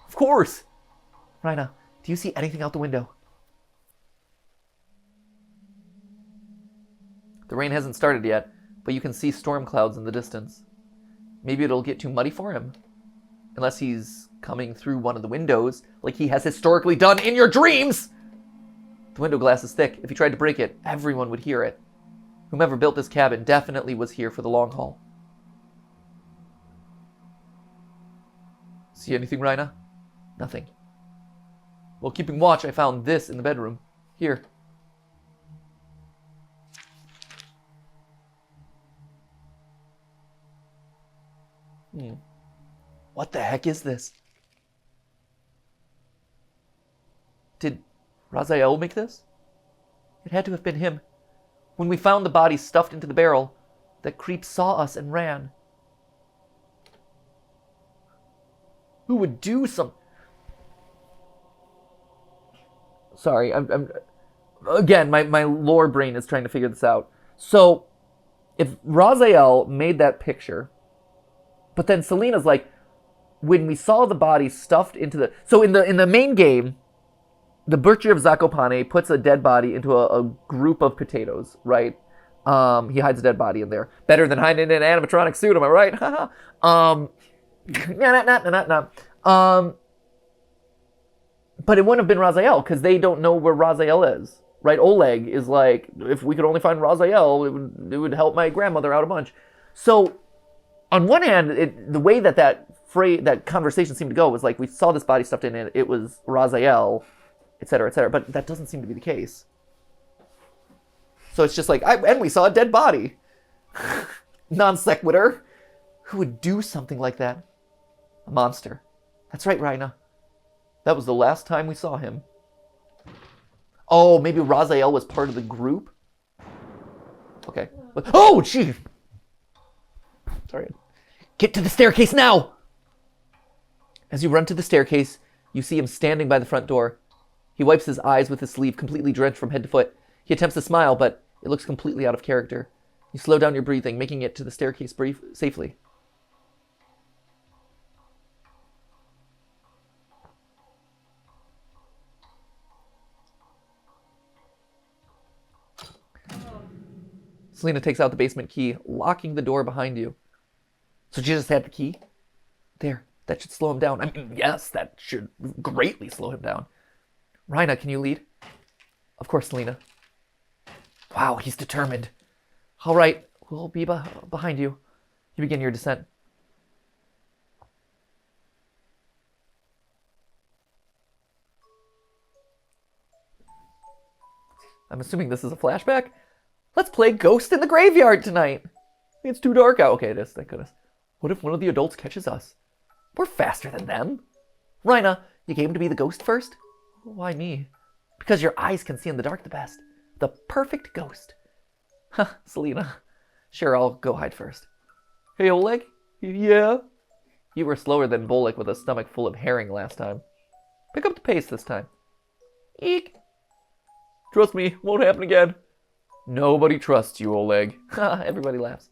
Of course. Ryna, do you see anything out the window? The rain hasn't started yet, but you can see storm clouds in the distance. Maybe it'll get too muddy for him. Unless he's coming through one of the windows, like he has historically done in your dreams! The window glass is thick. If he tried to break it, everyone would hear it. Whomever built this cabin definitely was here for the long haul. See anything, Ryna? Nothing. While keeping watch, I found this in the bedroom. Here. What the heck is this? Did Raziel make this? It had to have been him. When we found the body stuffed into the barrel, that creep saw us and ran. Who would do some... Sorry, I'm again, my lore brain is trying to figure this out. So, if Raziel made that picture, but then Selena's like, when we saw the body stuffed into the... So in the main game, the Butcher of Zakopane puts a dead body into a group of potatoes, right? He hides a dead body in there. Better than hiding in an animatronic suit, am I right? But it wouldn't have been Raziel, because they don't know where Raziel is, right? Oleg is like, if we could only find Raziel, it would help my grandmother out a bunch. So, on one hand, the way that conversation seemed to go was like, we saw this body stuffed in it, it was Raziel, etc., but that doesn't seem to be the case. So it's just like, and we saw a dead body. Non sequitur. Who would do something like that? A monster. That's right, Ryna. That was the last time we saw him. Oh, maybe Raziel was part of the group? Okay. Oh, gee! Sorry. Get to the staircase now! As you run to the staircase, you see him standing by the front door. He wipes his eyes with his sleeve, completely drenched from head to foot. He attempts to smile, but it looks completely out of character. You slow down your breathing, making it to the staircase safely. Selena takes out the basement key, locking the door behind you. So she just had the key? There, that should slow him down. I mean, yes, that should greatly slow him down. Ryna, can you lead? Of course, Selena. Wow, he's determined. All right, We'll be behind you. You begin your descent. I'm assuming this is a flashback. Let's play Ghost in the Graveyard tonight. It's too dark out. Okay, it is, thank goodness. What if one of the adults catches us? We're faster than them. Ryna, you came to be the ghost first? Why me? Because your eyes can see in the dark the best. The perfect ghost. Huh, Selena. Sure, I'll go hide first. Hey, Oleg? Yeah? You were slower than Bolek with a stomach full of herring last time. Pick up the pace this time. Eek. Trust me, won't happen again. Nobody trusts you, Oleg. Everybody laughs.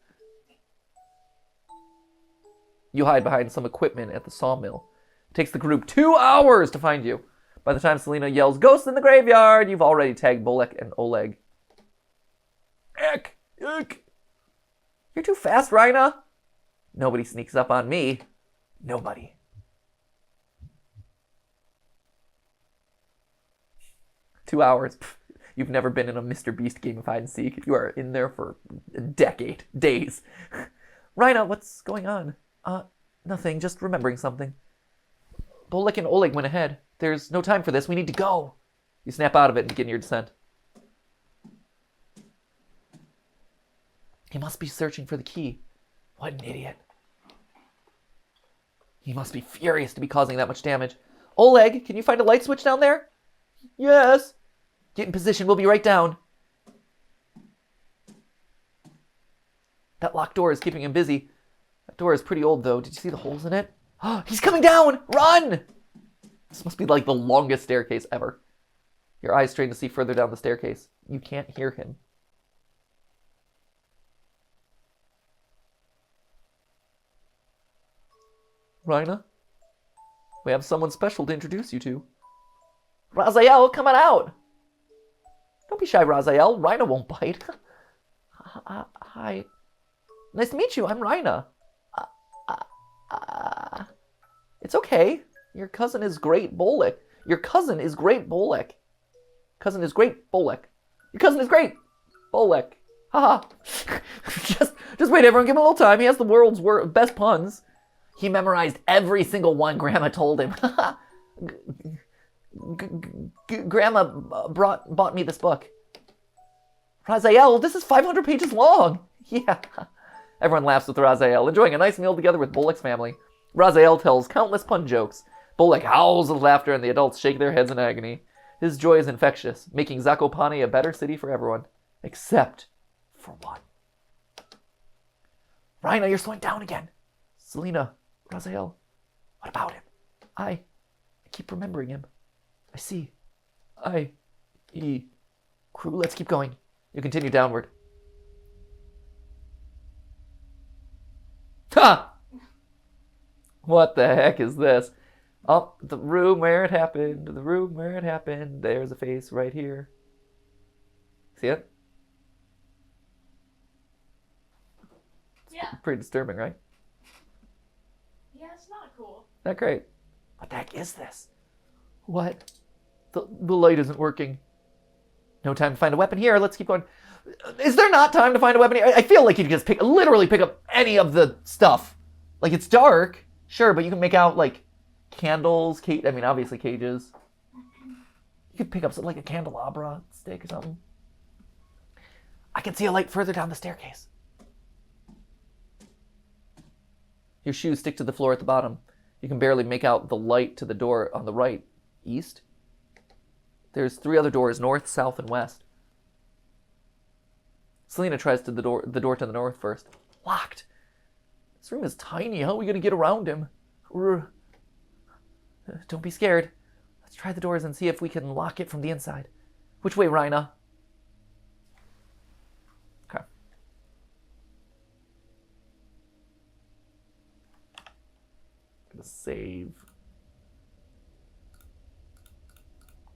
You hide behind some equipment at the sawmill. It takes the group 2 hours to find you. By the time Selena yells, "Ghost in the graveyard," you've already tagged Bolek and Oleg. Eck! Eek! You're too fast, Ryna. Nobody sneaks up on me. Nobody. Two hours. Pff, you've never been in a Mr. Beast game of hide and seek. You are in there for a decade. Days. Ryna, what's going on? Nothing. Just remembering something. Bolek and Oleg went ahead. There's no time for this. We need to go. You snap out of it and begin your descent. He must be searching for the key. What an idiot. He must be furious to be causing that much damage. Oleg, can you find a light switch down there? Yes. Get in position. We'll be right down. That locked door is keeping him busy. That door is pretty old, though. Did you see the holes in it? He's coming down! Run! This must be like the longest staircase ever. Your eyes strain to see further down the staircase. You can't hear him. Ryna? We have someone special to introduce you to. Raziel, come on out! Don't be shy, Raziel. Ryna won't bite. Hi. Nice to meet you. I'm Ryna. It's okay. Your cousin is great Bolek. Your cousin is great Bolek. Cousin is great Bolek. Your cousin is great Bolek. Haha. just wait, everyone. Give him a little time. He has the world's best puns. He memorized every single one Grandma told him. Grandma bought me this book. Raziel, this is 500 pages long. Yeah. Everyone laughs with Raziel, enjoying a nice meal together with Bolek's family. Raziel tells countless pun jokes. Bolek howls with laughter, and the adults shake their heads in agony. His joy is infectious, making Zakopane a better city for everyone, except for one. Ryna, you're slowing down again. Selena, Raziel, what about him? I keep remembering him. I see. Crew, let's keep going. You continue downward. Ha! What the heck is this? Oh, the room where it happened. The room where it happened. There's a face right here. See it? Yeah. Pretty disturbing, right? Yeah, it's not cool. Not great. What the heck is this? What? The light isn't working. No time to find a weapon here. Let's keep going. Is there not time to find a weapon here? I feel like you could just literally pick up any of the stuff. Like, it's dark, sure, but you can make out, like, candles, obviously cages. You could pick up something like a candelabra stick or something. I can see a light further down the staircase. Your shoes stick to the floor at the bottom. You can barely make out the light to the door on the right. East? There's 3 other doors, north, south, and west. Selena tries the door to the north first. Locked. This room is tiny. How are we going to get around him? Don't be scared. Let's try the doors and see if we can lock it from the inside. Which way, Ryna? Okay. Gonna save.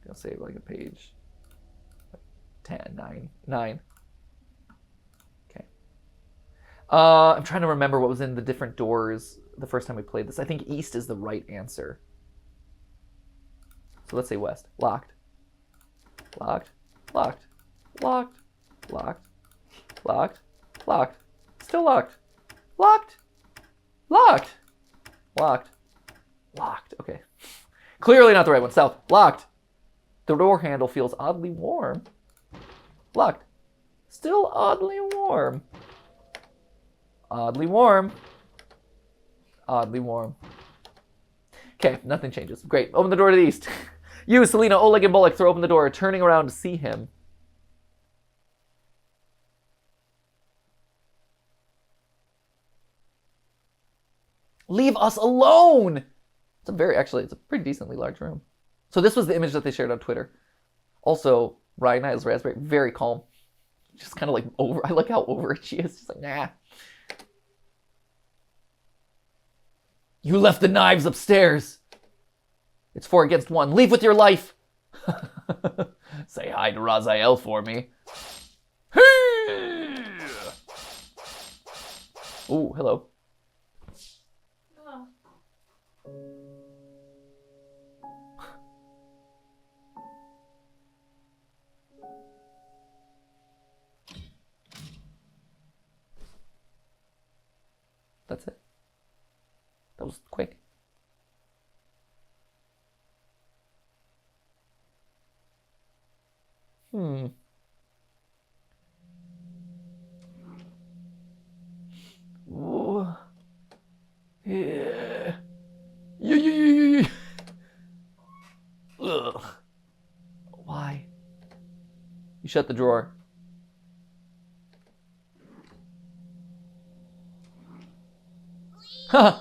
Gonna save like a page. 9. Okay. I'm trying to remember what was in the different doors the first time we played this. I think east is the right answer. So let's say west. Locked. Locked. Locked. Locked. Locked. Locked. Locked. Still locked. Locked. Locked. Locked. Locked. Okay. Clearly not the right one. South. Locked. The door handle feels oddly warm. Locked. Still oddly warm. Oddly warm. Oddly warm. Okay, nothing changes. Great. Open the door to the east. You, Selena, Oleg, and Bullock throw open the door, turning around to see him. Leave us alone! It's a pretty decently large room. So this was the image that they shared on Twitter. Also, ryna is raspberry, very calm. Just kind of like over, I like how over it she is. Just like, nah. You left the knives upstairs. It's 4 against 1. Leave with your life. Say hi to Raziel for me. Ooh, hello. Hello. That's it. That was quick. Ooh. Yeah. Yeah. Ugh. Why? You shut the drawer. Huh.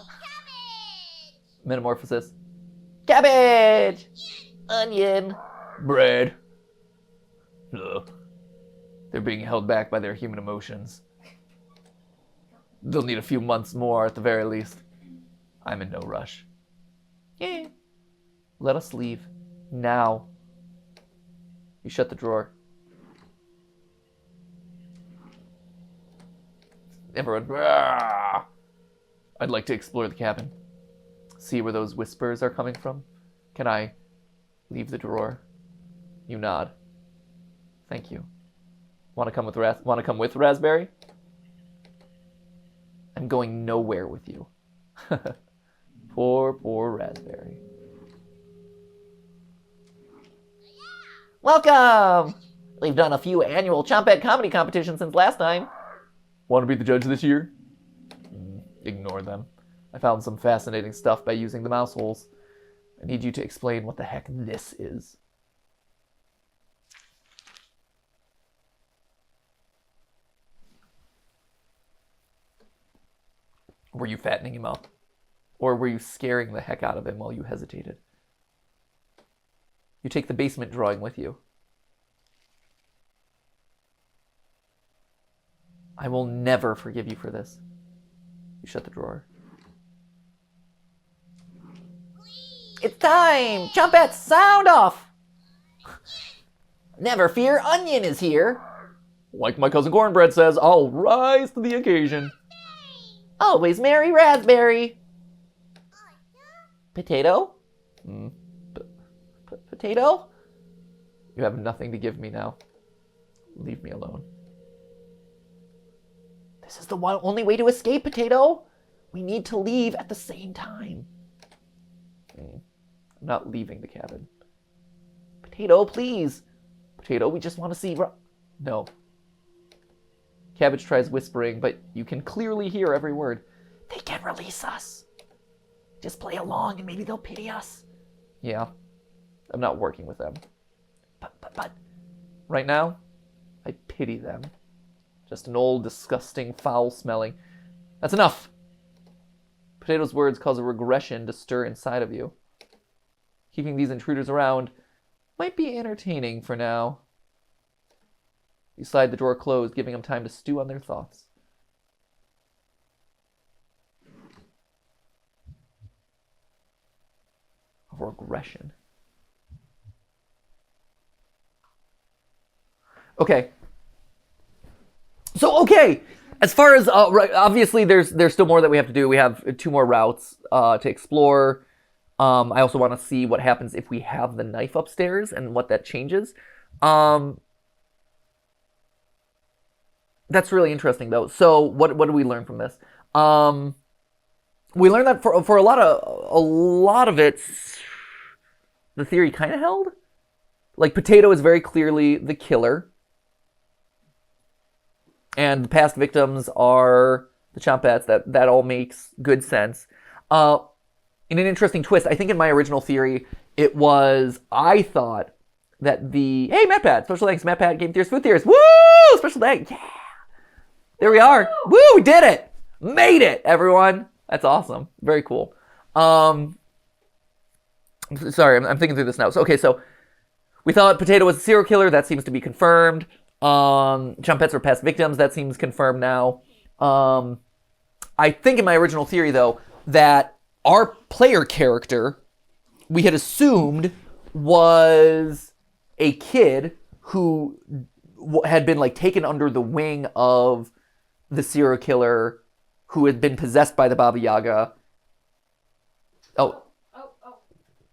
Metamorphosis. Cabbage! Onion! Bread. Ugh. They're being held back by their human emotions. They'll need a few months more at the very least. I'm in no rush. Yeah. Let us leave. Now. You shut the drawer. Everyone. Rah! I'd like to explore the cabin. See where those whispers are coming from. Can I leave the drawer? You nod. Thank you. Want to come with Raspberry? I'm going nowhere with you. Poor Raspberry. Welcome! We've done a few annual Chompette comedy competitions since last time. Want to be the judge this year? Ignore them. I found some fascinating stuff by using the mouse holes. I need you to explain what the heck this is. Were you fattening him up? Or were you scaring the heck out of him while you hesitated? You take the basement drawing with you. I will never forgive you for this. You shut the drawer. It's time! Chompettes, sound off! Never fear, Onion is here. Like my cousin Cornbread says, I'll rise to the occasion. Always merry Raspberry. Potato? Potato? You have nothing to give me now. Leave me alone. This is the only way to escape, Potato. We need to leave at the same time. I'm not leaving the cabin. Potato, please. Potato, we just want to see... No. Cabbage tries whispering, but you can clearly hear every word. They can release us. Just play along and maybe they'll pity us. Yeah. I'm not working with them. But, right now, I pity them. Just an old, disgusting, foul-smelling. That's enough! Potato's words cause a regression to stir inside of you. Keeping these intruders around might be entertaining for now. You slide the drawer closed, giving them time to stew on their thoughts. A regression. Okay. So, as far as, obviously there's still more that we have to do. We have 2 more routes to explore. I also want to see what happens if we have the knife upstairs and what that changes. That's really interesting, though. So what do we learn from this? We learned that for a lot of it, the theory kind of held. Like, Potato is very clearly the killer, and the past victims are the Chompettes. That all makes good sense. In an interesting twist, I think in my original theory, I thought that hey, MatPat, special thanks, MatPat, Game Theorists, Food Theorists, woo, special thanks, yeah, there we are, woo, we did it, made it, everyone, that's awesome, very cool. Sorry, I'm thinking through this now. So we thought Potato was a serial killer, that seems to be confirmed. Chompettes were past victims, that seems confirmed now. I think in my original theory, though, that our player character, we had assumed was a kid who had been like taken under the wing of the serial killer who had been possessed by the Baba Yaga. Oh.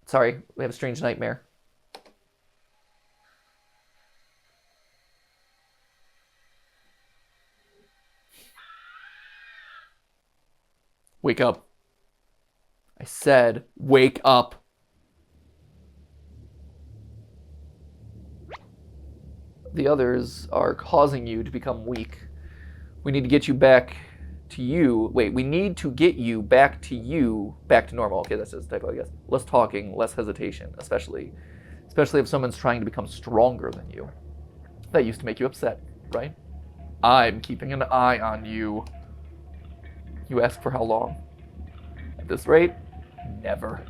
Sorry, we have a strange nightmare. Wake up. I said, wake up. The others are causing you to become weak. We need to get you back to you. Wait, we need to get you back to normal. Okay, that's just a typo, I guess. Less talking, less hesitation, especially if someone's trying to become stronger than you. That used to make you upset, right? I'm keeping an eye on you. You ask for how long? At this rate, never.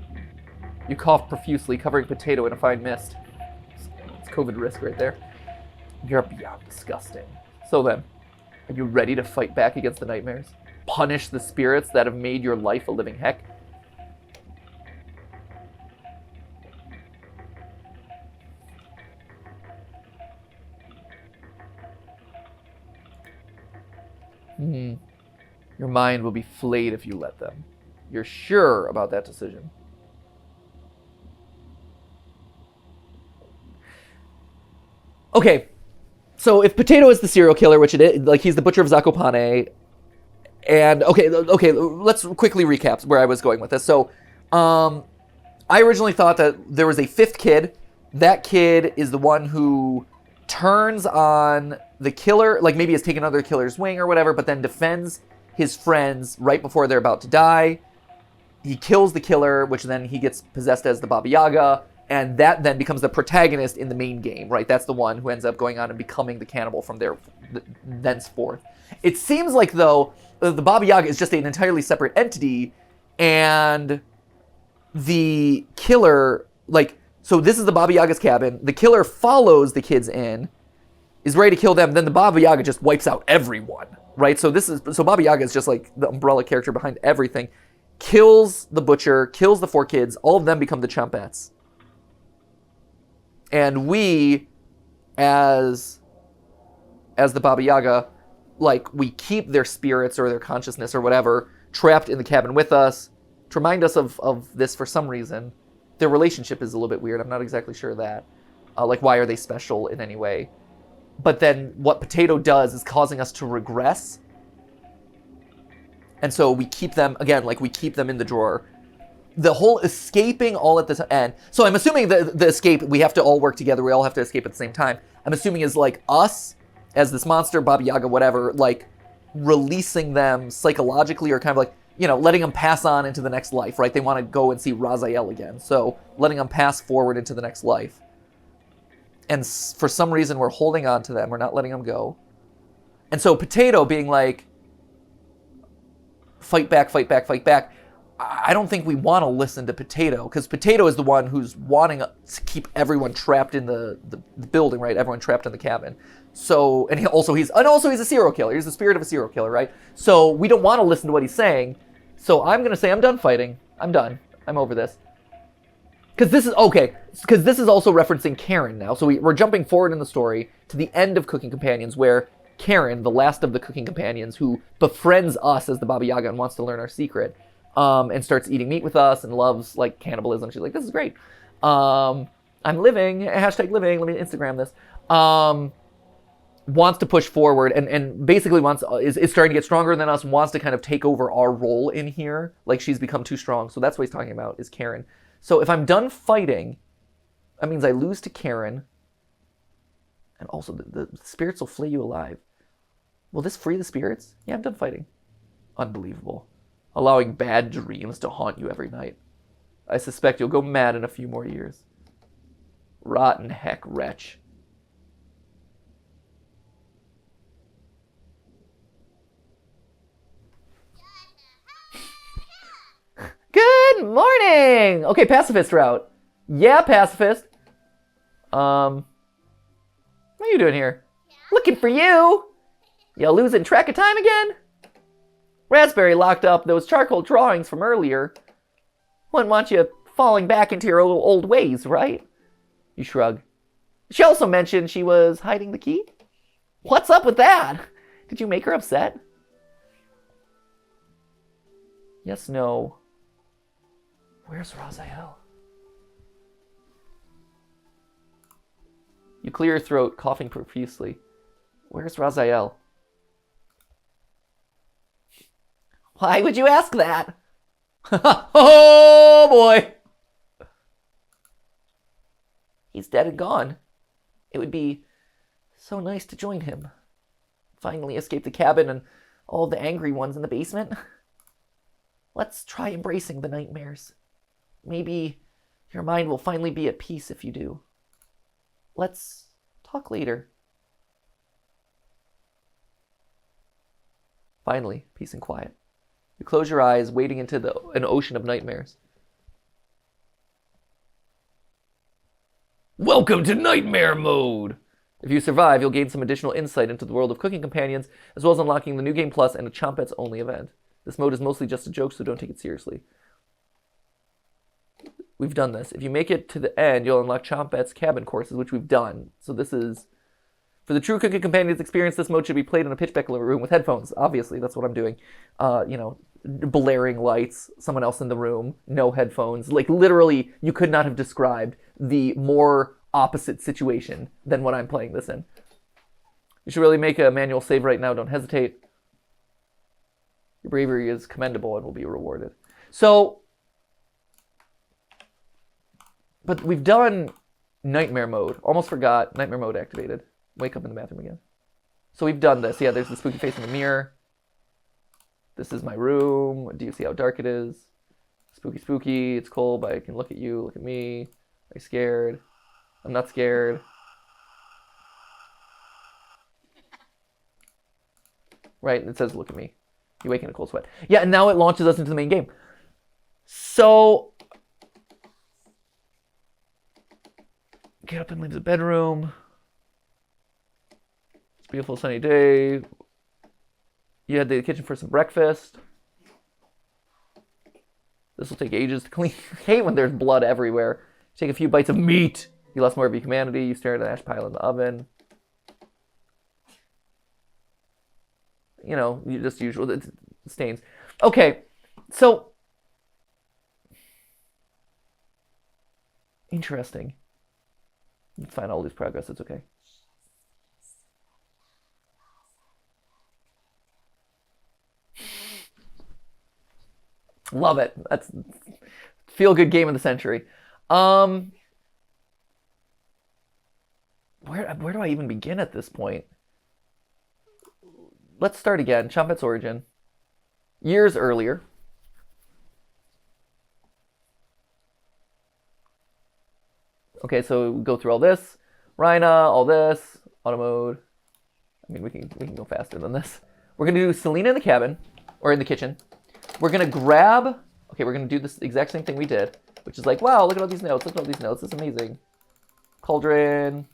You cough profusely, covering Potato in a fine mist. It's COVID risk right there. You're beyond disgusting. So then, are you ready to fight back against the nightmares? Punish the spirits that have made your life a living heck? Your mind will be flayed if you let them. You're sure about that decision? Okay, so if Potato is the serial killer, which it is, like he's the butcher of Zakopane, and okay, let's quickly recap where I was going with this. So, I originally thought that there was a fifth kid. That kid is the one who turns on the killer, like maybe has taken another killer's wing or whatever, but then defends his friends right before they're about to die. He kills the killer, which then he gets possessed as the Baba Yaga, and that then becomes the protagonist in the main game, right? That's the one who ends up going on and becoming the cannibal from there thenceforth. It seems like, though, the Baba Yaga is just an entirely separate entity, and the killer, like, so this is the Baba Yaga's cabin. The killer follows the kids in, is ready to kill them, then the Baba Yaga just wipes out everyone, right? So Baba Yaga is just like the umbrella character behind everything. Kills the butcher, kills the four kids, all of them become the Chompettes. And we, as the Baba Yaga, like, we keep their spirits or their consciousness or whatever trapped in the cabin with us to remind us of this for some reason. Their relationship is a little bit weird. I'm not exactly sure of that. Like, why are they special in any way? But then what Potato does is causing us to regress. And so we keep them, again, like we keep them in the drawer. The whole escaping all at the end. So I'm assuming the escape, we have to all work together. We all have to escape at the same time. I'm assuming is like us, as this monster, Baba Yaga, whatever, like releasing them psychologically or kind of like, you know, letting them pass on into the next life, right? They want to go and see Raziel again. So letting them pass forward into the next life. And for some reason, we're holding on to them. We're not letting them go. And so Potato being like, fight back, fight back, fight back. I don't think we want to listen to Potato, because Potato is the one who's wanting to keep everyone trapped in the building, right? Everyone trapped in the cabin. So, and also he's a serial killer. He's the spirit of a serial killer, right? So we don't want to listen to what he's saying. So I'm going to say I'm done fighting. I'm done. I'm over this. Because this is also referencing Karen now. So we're jumping forward in the story to the end of Cooking Companions, where Karen, the last of the Cooking Companions, who befriends us as the Baba Yaga and wants to learn our secret, and starts eating meat with us and loves like cannibalism. She's like, this is great. I'm living, hashtag living, let me Instagram this. wants to push forward and basically is starting to get stronger than us, wants to kind of take over our role in here. Like she's become too strong. So that's what he's talking about, is Karen. So if I'm done fighting, that means I lose to Karen. And also the spirits will flay you alive. Will this free the spirits? Yeah, I'm done fighting. Unbelievable. Allowing bad dreams to haunt you every night. I suspect you'll go mad in a few more years. Rotten heck, wretch. Good morning! Okay, pacifist route. Yeah, pacifist. What are you doing here? Looking for you! You losing track of time again? Raspberry locked up those charcoal drawings from earlier. Wouldn't want you falling back into your old ways, right? You shrug. She also mentioned she was hiding the key. What's up with that? Did you make her upset? Yes, no. Where's Raziel? You clear your throat, coughing profusely. Where's Raziel? Why would you ask that? Oh boy! He's dead and gone. It would be so nice to join him. Finally escape the cabin and all the angry ones in the basement. Let's try embracing the nightmares. Maybe your mind will finally be at peace if you do. Let's talk later. Finally, peace and quiet. You close your eyes, wading into an ocean of nightmares. Welcome to Nightmare Mode! If you survive, you'll gain some additional insight into the world of cooking companions, as well as unlocking the New Game Plus and a Chompettes only event. This mode is mostly just a joke, so don't take it seriously. We've done this. If you make it to the end, you'll unlock Chompettes cabin courses, which we've done. So this is... For the true cooking companions experience, this mode should be played in a pitch-black room with headphones. Obviously, that's what I'm doing. Blaring lights, someone else in the room, no headphones. Like, literally, you could not have described the more opposite situation than what I'm playing this in. You should really make a manual save right now. Don't hesitate. Your bravery is commendable and will be rewarded. So, but we've done Nightmare Mode. Almost forgot. Nightmare Mode activated. Wake up in the bathroom again. So we've done this. Yeah, there's the spooky face in the mirror. This is my room. Do you see how dark it is? Spooky, spooky. It's cold, but I can look at you, look at me. Are you scared? I'm not scared. Right, it says look at me. You wake in a cold sweat. Yeah, and now it launches us into the main game. So, get up and leave the bedroom. It's a beautiful sunny day. You head to the kitchen for some breakfast. This will take ages to clean. I hate when there's blood everywhere. You take a few bites of meat. You lost more of your humanity. You stare at an ash pile in the oven. You know, you just usual stains. Okay, so interesting. Let's find all this progress. It's okay. Love it. That's feel good game of the century. Where do I even begin at this point? Let's start again. Chompettes origin. Years earlier. Okay, so we go through all this. Ryna, all this. Auto mode. I mean, we can go faster than this. We're gonna do Selena in the cabin, or in the kitchen. We're gonna grab. Okay, we're gonna do this exact same thing we did, which is like, wow, look at all these notes. Look at all these notes. This is amazing. Cauldron.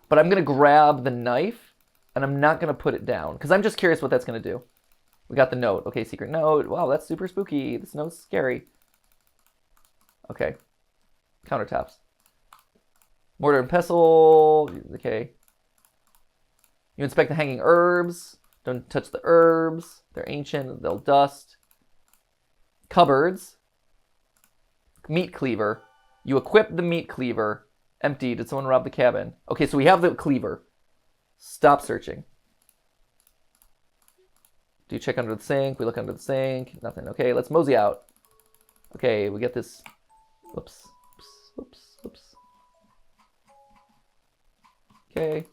But I'm gonna grab the knife, and I'm not gonna put it down because I'm just curious what that's gonna do. We got the note. Okay, secret note. Wow, that's super spooky. This note's scary. Okay. Countertops. Mortar and pestle. Okay. You inspect the hanging herbs. Don't touch the herbs. They're ancient. They'll dust. Cupboards. Meat cleaver. You equip the meat cleaver. Empty. Did someone rob the cabin? Okay, so we have the cleaver. Stop searching. Do you check under the sink? We look under the sink. Nothing. Okay, let's mosey out. Okay, we get this. Whoops. Whoops. Okay.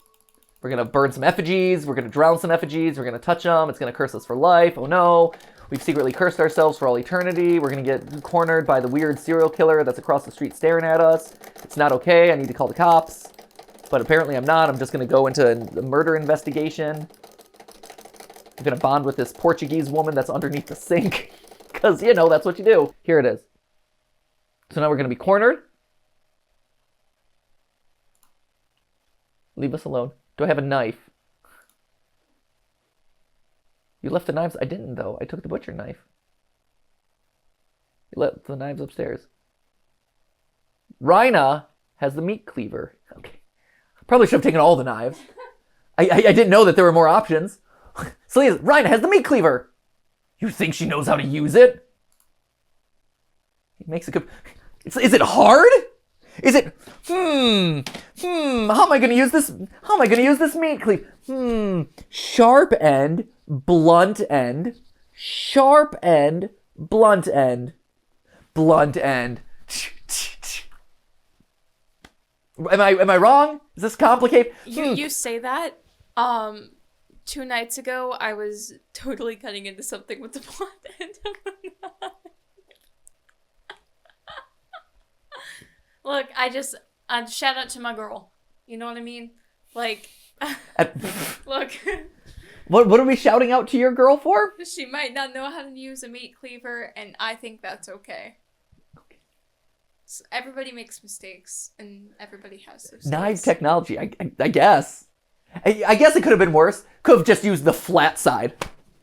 We're going to burn some effigies. We're going to drown some effigies. We're going to touch them. It's going to curse us for life. Oh no. We've secretly cursed ourselves for all eternity. We're going to get cornered by the weird serial killer that's across the street staring at us. It's not okay. I need to call the cops. But apparently I'm not. I'm just going to go into a murder investigation. I'm going to bond with this Portuguese woman that's underneath the sink. Because, you know, that's what you do. Here it is. So now we're going to be cornered. Leave us alone. Do I have a knife? You left the knives? I didn't, though. I took the butcher knife. You left the knives upstairs. Ryna has the meat cleaver. Okay. Probably should have taken all the knives. I didn't know that there were more options. Selena, Ryna has the meat cleaver. You think she knows how to use it? He makes a good... Is it hard? Is it... How am I going to use this? How am I going to use this meat cleaver? Sharp end, blunt end. Sharp end, blunt end. Blunt end. Am I wrong? Is this complicated? You say that. 2 nights ago, I was totally cutting into something with the blunt end of a knife. Look, shout out to my girl. You know what I mean? Like, look. What are we shouting out to your girl for? She might not know how to use a meat cleaver, and I think that's okay. So everybody makes mistakes, and everybody has those Knife technology, I guess. I guess it could have been worse. Could have just used the flat side.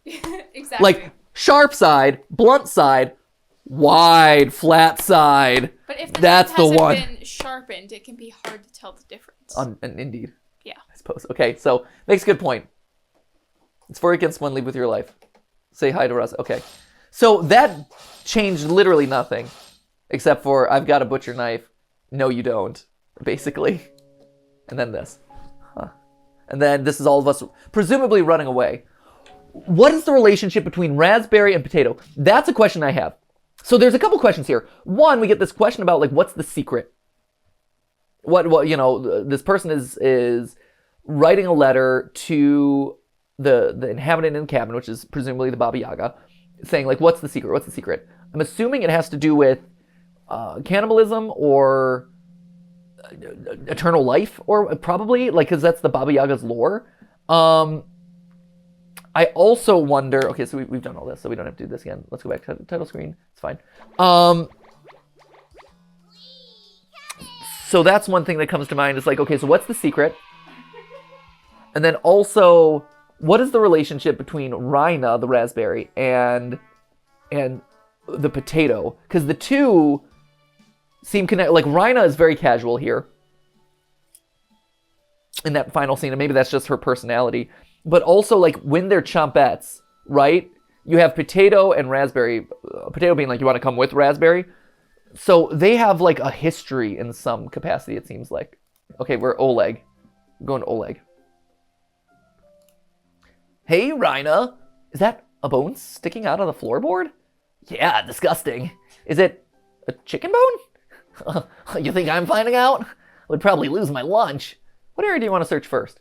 Exactly. Like, sharp side, blunt side, wide, flat side. But if the That's knife the one. hasn't been sharpened, it can be hard to tell the difference. Indeed. Yeah. I suppose. Okay, so makes a good point. It's for or against one, leave with your life. Say hi to Russ. Okay. So that changed literally nothing. Except for, I've got a butcher knife. No, you don't. Basically. And then this. Huh. And then this is all of us presumably running away. What is the relationship between raspberry and potato? That's a question I have. So there's a couple questions here. One, we get this question about, like, what's the secret? What you know, this person is writing a letter to the inhabitant in the cabin, which is presumably the Baba Yaga, saying, like, what's the secret? What's the secret? I'm assuming it has to do with cannibalism or eternal life, or probably, like, because that's the Baba Yaga's lore. I also wonder, okay, so we've done all this, so we don't have to do this again. Let's go back to the title screen. It's fine. So that's one thing that comes to mind. Is like, okay, so what's the secret? And then also, what is the relationship between ryna, the raspberry, and the potato? Because the two seem connected. Like, ryna is very casual here in that final scene, and maybe that's just her personality. But also, like, when they're chompettes, right? You have potato and raspberry. Potato being like, you want to come with raspberry? So they have, like, a history in some capacity, it seems like. Okay, we're Oleg. We're going to Oleg. Hey, ryna. Is that a bone sticking out of the floorboard? Yeah, disgusting. Is it a chicken bone? You think I'm finding out? Would probably lose my lunch. What area do you want to search first?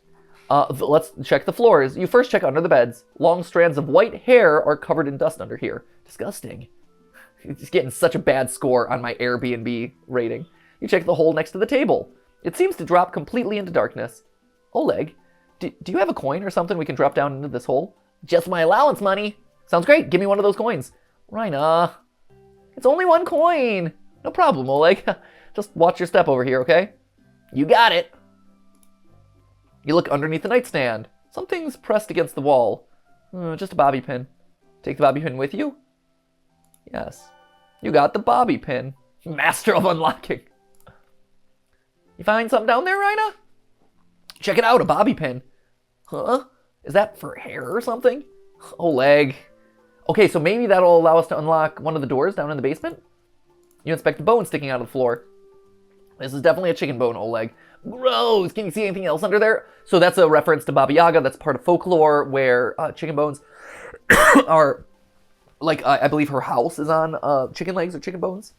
Let's check the floors. You first check under the beds. Long strands of white hair are covered in dust under here. Disgusting. It's getting such a bad score on my Airbnb rating. You check the hole next to the table. It seems to drop completely into darkness. Oleg, do you have a coin or something we can drop down into this hole? Just my allowance money. Sounds great. Give me one of those coins. ryna. It's only one coin. No problem, Oleg. Just watch your step over here, okay? You got it. You look underneath the nightstand. Something's pressed against the wall. Just a bobby pin. Take the bobby pin with you? Yes. You got the bobby pin. Master of unlocking. You find something down there, ryna? Check it out, a bobby pin. Huh? Is that for hair or something? Oleg. Okay, so maybe that'll allow us to unlock one of the doors down in the basement? You inspect the bone sticking out of the floor. This is definitely a chicken bone, Oleg. Gross! Can you see anything else under there? So that's a reference to Baba Yaga. That's part of folklore where chicken bones are, like, I believe her house is on chicken legs or chicken bones.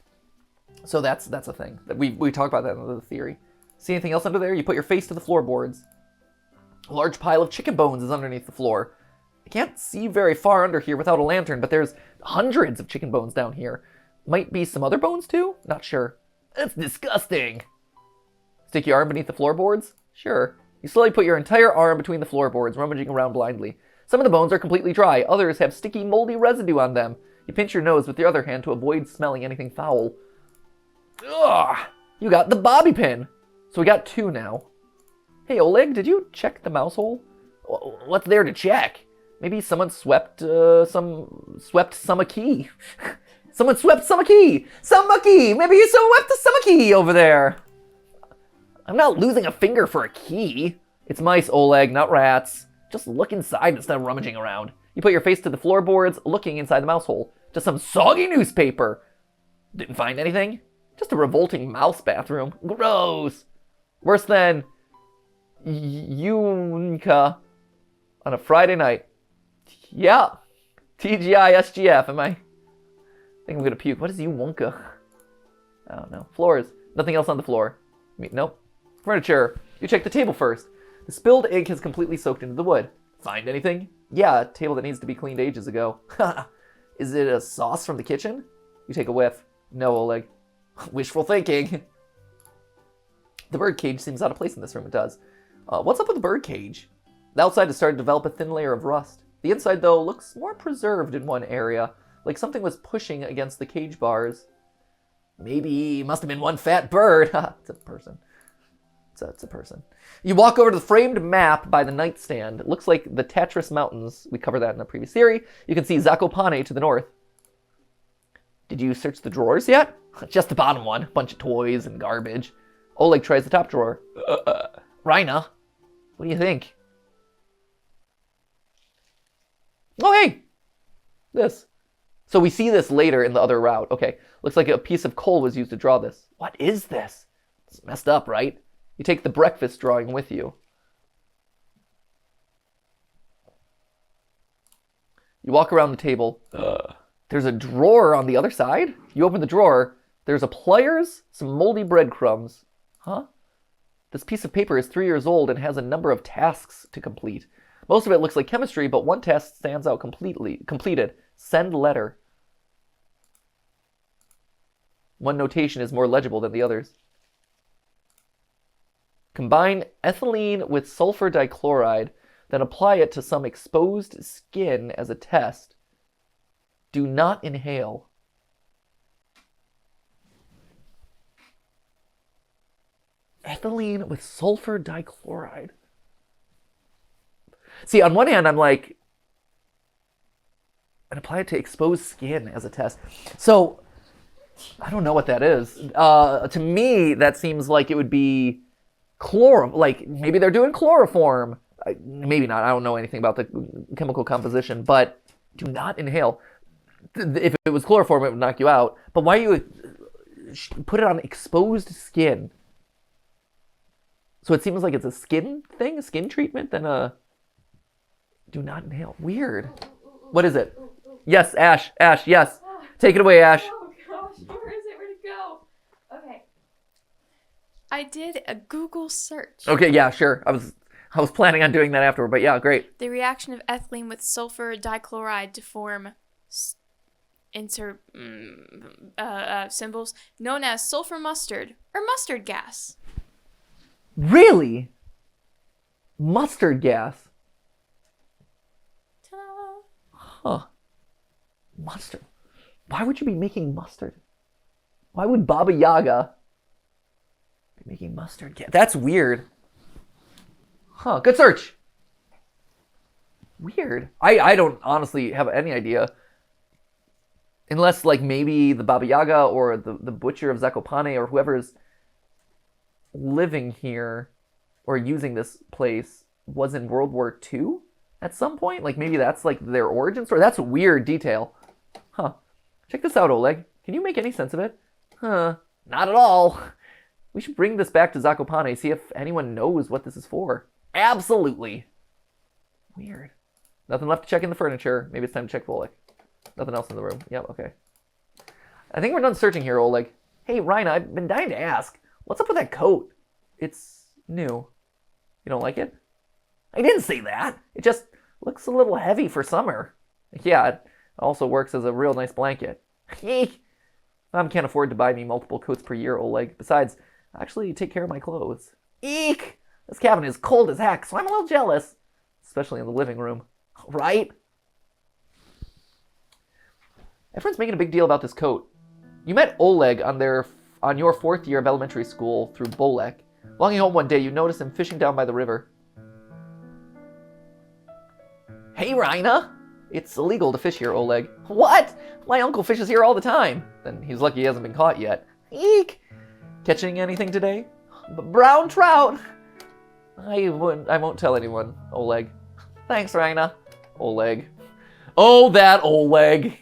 So that's a thing. We talked about that in the theory. See anything else under there? You put your face to the floorboards. A large pile of chicken bones is underneath the floor. I can't see very far under here without a lantern, but there's hundreds of chicken bones down here. Might be some other bones too? Not sure. That's disgusting. Stick your arm beneath the floorboards? Sure. You slowly put your entire arm between the floorboards, rummaging around blindly. Some of the bones are completely dry. Others have sticky, moldy residue on them. You pinch your nose with your other hand to avoid smelling anything foul. Ugh! You got the bobby pin. So we got 2 now. Hey, Oleg, did you check the mouse hole? What's there to check? Maybe someone swept some key. Someone swept some key. Maybe you swept some key over there. I'm not losing a finger for a key. It's mice, Oleg, not rats. Just look inside instead of rummaging around. You put your face to the floorboards, looking inside the mouse hole. Just some soggy newspaper. Didn't find anything? Just a revolting mouse bathroom. Gross. Worse than Yunka on a Friday night. Yeah. TGI SGF. I think I'm gonna puke. What is Yunka? I don't know. Floors. Nothing else on the floor. Nope. Furniture. You check the table first. The spilled ink has completely soaked into the wood. Find anything? Yeah, a table that needs to be cleaned ages ago. Is it a sauce from the kitchen? You take a whiff. No, Oleg. Wishful thinking. The bird cage seems out of place in this room. It does. What's up with the bird cage? The outside has started to develop a thin layer of rust. The inside, though, looks more preserved in one area, like something was pushing against the cage bars. Maybe it must have been one fat bird. It's a person. It's a person. You walk over to the framed map by the nightstand. It looks like the Tatras Mountains. We covered that in a previous theory. You can see Zakopane to the north. Did you search the drawers yet? Just the bottom one. Bunch of toys and garbage. Oleg tries the top drawer. Ryna, what do you think? Oh, hey! This. So we see this later in the other route. Okay. Looks like a piece of coal was used to draw this. What is this? It's messed up, right? You take the breakfast drawing with you. You walk around the table. There's a drawer on the other side. You open the drawer. There's a pliers, some moldy breadcrumbs. Huh? This piece of paper is 3 years old and has a number of tasks to complete. Most of it looks like chemistry, but one task stands out completed. Send letter. One notation is more legible than the others. Combine ethylene with sulfur dichloride, then apply it to some exposed skin as a test. Do not inhale. Ethylene with sulfur dichloride. See, on one hand, I'm like, and apply it to exposed skin as a test. So, I don't know what that is. To me, that seems like it would be like maybe they're doing chloroform. Maybe not. I don't know anything about the chemical composition, but do not inhale. If it was chloroform, it would knock you out. But why you put it on exposed skin? So it seems like it's a skin thing, a skin treatment, than a do not inhale. Weird. What is it? Yes, Ash, yes. Take it away, Ash. Oh gosh, where is it? Where'd it go? Okay. I did a Google search. Okay, yeah, sure. I was planning on doing that afterward, but yeah, great. The reaction of ethylene with sulfur dichloride to form symbols known as sulfur mustard or mustard gas. Really? Mustard gas? Ta-da. Huh. Mustard. Why would you be making mustard? Why would Baba Yaga be making mustard gas? That's weird. Huh. Good search. Weird. I don't honestly have any idea. Unless, like, maybe the Baba Yaga or the butcher of Zakopane or whoever's living here or using this place was in World War II at some point. Like, maybe that's, like, their origin story. That's a weird detail. Huh. Check this out, Oleg. Can you make any sense of it? Huh. Not at all. We should bring this back to Zakopane, see if anyone knows what this is for. Absolutely. Weird. Nothing left to check in the furniture. Maybe it's time to check Volek. Nothing else in the room. Yep, okay. I think we're done searching here, Oleg. Hey, Ryna, I've been dying to ask. What's up with that coat? It's new. You don't like it? I didn't say that. It just looks a little heavy for summer. Yeah, it also works as a real nice blanket. Eek. Mom can't afford to buy me multiple coats per year, Oleg. Besides, I actually take care of my clothes. Eek! This cabin is cold as heck, so I'm a little jealous. Especially in the living room. Right? Everyone's making a big deal about this coat. You met Oleg on your 4th year of elementary school through Bolek. Walking home one day, you noticed him fishing down by the river. Hey, Ryna! It's illegal to fish here, Oleg. What? My uncle fishes here all the time. Then he's lucky he hasn't been caught yet. Eek! Catching anything today? Brown trout! I won't tell anyone, Oleg. Thanks, Ryna. Oleg. Oh, that Oleg!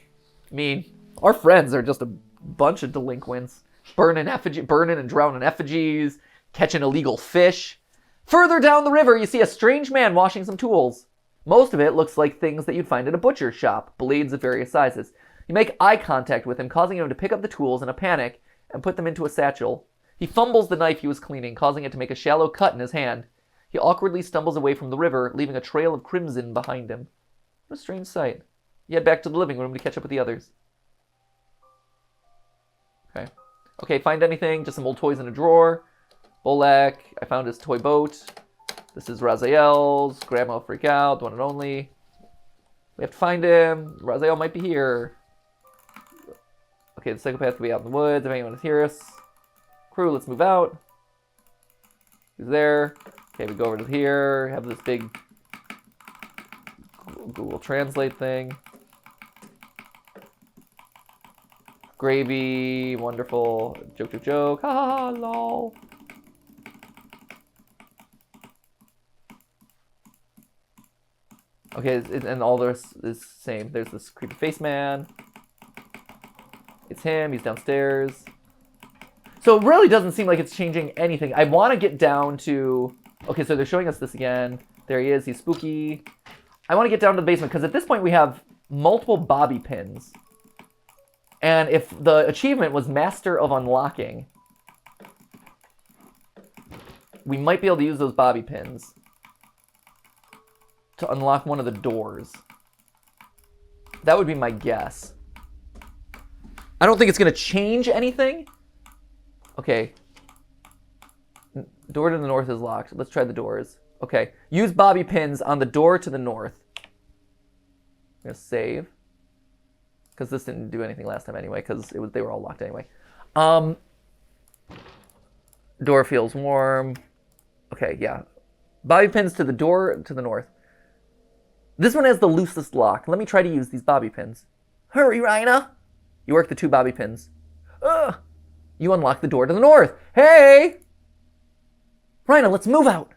Our friends are just a bunch of delinquents. Burning and drowning effigies, catching illegal fish. Further down the river, you see a strange man washing some tools. Most of it looks like things that you'd find at a butcher's shop, blades of various sizes. You make eye contact with him, causing him to pick up the tools in a panic and put them into a satchel. He fumbles the knife he was cleaning, causing it to make a shallow cut in his hand. He awkwardly stumbles away from the river, leaving a trail of crimson behind him. What a strange sight. You head back to the living room to catch up with the others. Okay, find anything? Just some old toys in a drawer. Bolek, I found his toy boat. This is Raziel's. Grandma will freak out, the one and only. We have to find him. Raziel might be here. Okay, the psychopath could be out in the woods if anyone is Theorists. Crew, let's move out. He's there. Okay, we go over to here. Have this big Google Translate thing. Gravy, wonderful. Joke, joke, joke. Ha ha ha, lol. Okay, and all this is the same. There's this creepy face man. It's him, he's downstairs. So it really doesn't seem like it's changing anything. I want to get down to... Okay, so they're showing us this again. There he is, he's spooky. I want to get down to the basement, because at this point we have multiple bobby pins. And if the achievement was Master of Unlocking, we might be able to use those bobby pins to unlock one of the doors. That would be my guess. I don't think it's going to change anything. Okay. Door to the north is locked. Let's try the doors. Okay. Use bobby pins on the door to the north. I'm going to save. Because this didn't do anything last time anyway, because they were all locked anyway. Door feels warm. Okay, yeah. Bobby pins to the door to the north. This one has the loosest lock. Let me try to use these bobby pins. Hurry, Ryna! You work the 2 bobby pins. Ugh! You unlock the door to the north. Hey! Ryna, let's move out.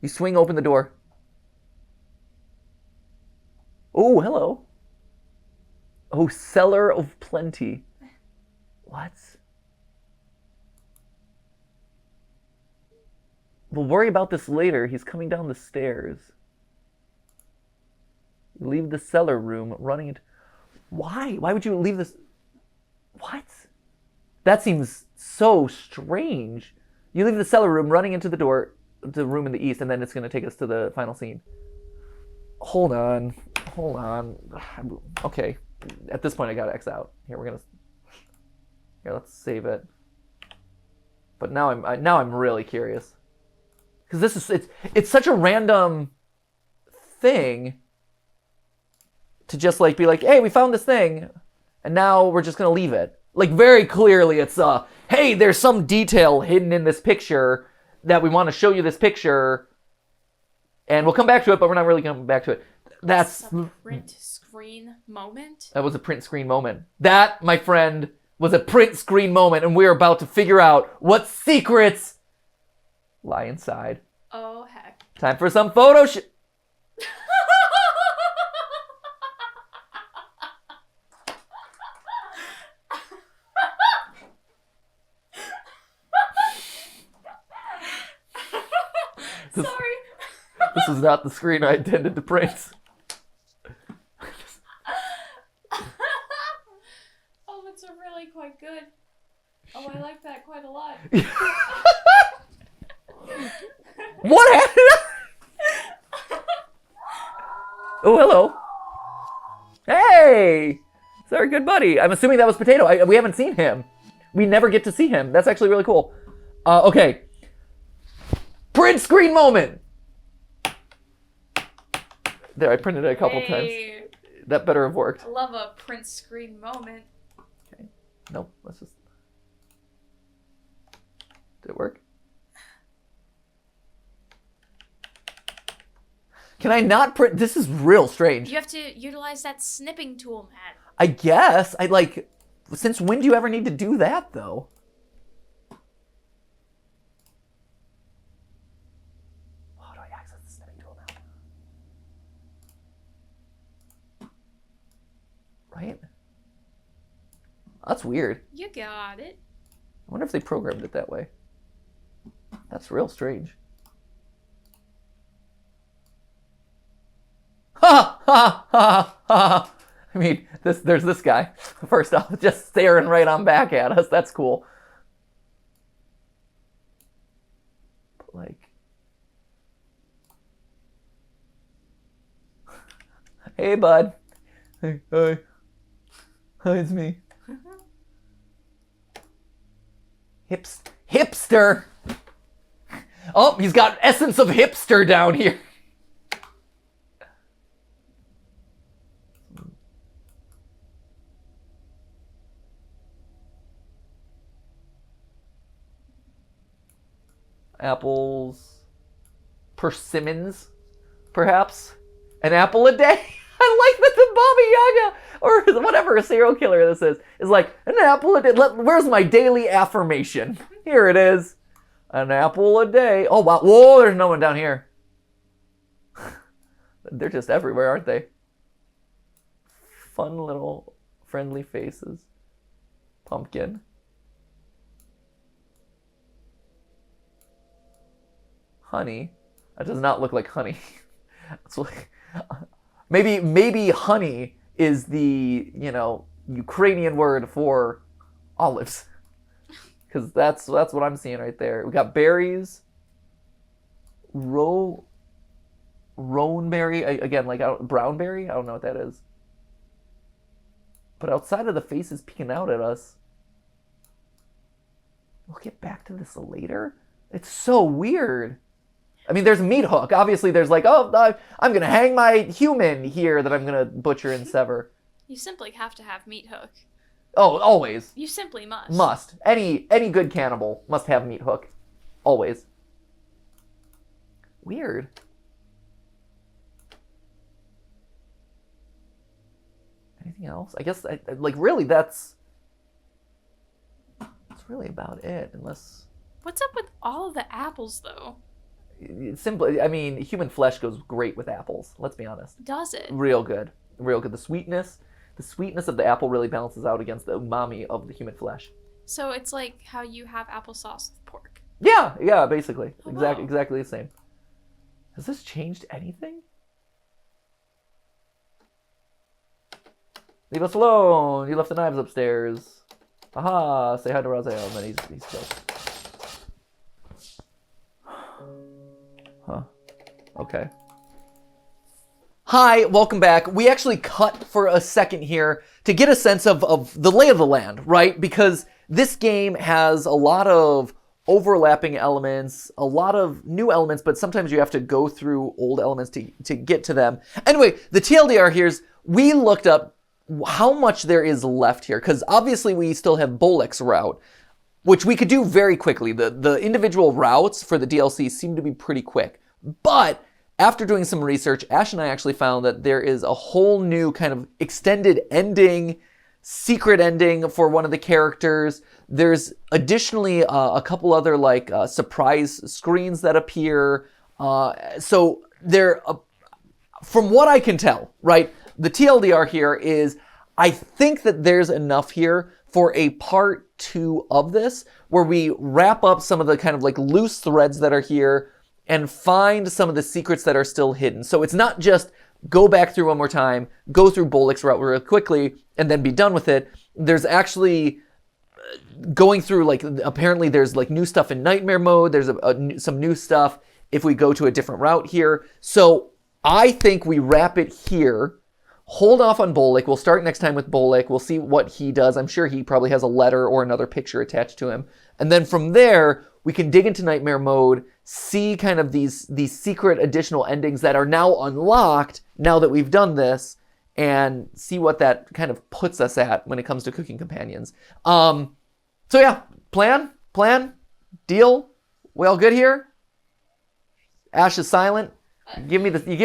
You swing open the door. Oh, hello. Oh, cellar of plenty. What? We'll worry about this later. He's coming down the stairs. You leave the cellar room running into... Why? Why would you leave this... What? That seems so strange. You leave the cellar room running into the door, the room in the east, and then it's going to take us to the final scene. Hold on. Hold on. Okay. At this point, I gotta X out. Here, we're gonna... Here, let's save it. But now I'm really curious. Because this is... It's such a random thing to just, like, be like, hey, we found this thing, and now we're just gonna leave it. Like, very clearly it's, hey, there's some detail hidden in this picture that we want to show you this picture, and we'll come back to it, but we're not really coming back to it. That's a print screen moment. That was a print screen moment. That, my friend, was a print screen moment, and we're about to figure out what secrets lie inside. Oh, heck. Time for some photo sh... Sorry. This is not the screen I intended to print. Oh, that's really quite good. Oh, I like that quite a lot. What happened? Oh, hello. Hey! It's our good buddy. I'm assuming that was Potato. We haven't seen him. We never get to see him. That's actually really cool. Okay. Print screen moment! There, I printed it a couple times. That better have worked. I love a print screen moment. Okay. Nope, let's just... Did it work? Can I not print? This is real strange. You have to utilize that snipping tool, Matt. I guess. Since when do you ever need to do that, though? How do I access the snipping tool now? Right? That's weird. You got it. I wonder if they programmed it that way. That's real strange. Ha ha ha ha! I mean, there's this guy. First off, just staring right on back at us. That's cool. But like, hey, bud. Hey, hi. Hi, it's me. Hipster. Oh, he's got essence of hipster down here. Apples. Persimmons, perhaps. An apple a day. I like that the Baba Yaga, or whatever a serial killer this is like, an apple a day. Where's my daily affirmation? Here it is. An apple a day. Oh, wow. Whoa, there's no one down here. They're just everywhere, aren't they? Fun little friendly faces. Pumpkin. Honey. That does not look like honey. It's like, maybe honey is the, Ukrainian word for olives. Because that's what I'm seeing right there. We got berries. Roanberry. Again, like brownberry? I don't know what that is. But outside of the faces peeking out at us. We'll get back to this later. It's so weird. I mean, there's meat hook. Obviously, there's like, I'm going to hang my human here that I'm going to butcher and sever. You simply have to have meat hook. Oh, always. You simply must. Must. Any good cannibal must have meat hook. Always. Weird. Anything else? I guess, really, that's really about it, unless... What's up with all of the apples, though? Simply, I mean, human flesh goes great with apples. Let's be honest. Does it? Real good. Real good. The sweetness of the apple really balances out against the umami of the human flesh. So it's like how you have applesauce with pork. Yeah, basically. Oh, wow. Exactly the same. Has this changed anything? Leave us alone. You left the knives upstairs. Aha, say hi to Raziel. And then he's killed. Huh. Okay. Hi, welcome back. We actually cut for a second here to get a sense of the lay of the land, right? Because this game has a lot of overlapping elements, a lot of new elements, but sometimes you have to go through old elements to get to them. Anyway, the TLDR here is we looked up how much there is left here, because obviously we still have Bolek's route, which we could do very quickly. The individual routes for the DLC seem to be pretty quick. But after doing some research, Ash and I actually found that there is a whole new kind of extended ending, secret ending for one of the characters. There's additionally a couple other surprise screens that appear. So there, from what I can tell, right, the TLDR here is I think that there's enough here for a part 2 of this, where we wrap up some of the kind of loose threads that are here, and find some of the secrets that are still hidden. So it's not just go back through one more time, go through Bolek's route real quickly, and then be done with it. There's actually going through, like, apparently there's like new stuff in nightmare mode. There's some new stuff if we go to a different route here. So I think we wrap it here. Hold off on Bolek. We'll start next time with Bolek. We'll see what he does. I'm sure he probably has a letter or another picture attached to him. And then from there, we can dig into nightmare mode, see kind of these secret additional endings that are now unlocked now that we've done this, and see what that kind of puts us at when it comes to cooking companions. So yeah, plan, deal. We all good here? Ash is silent. You give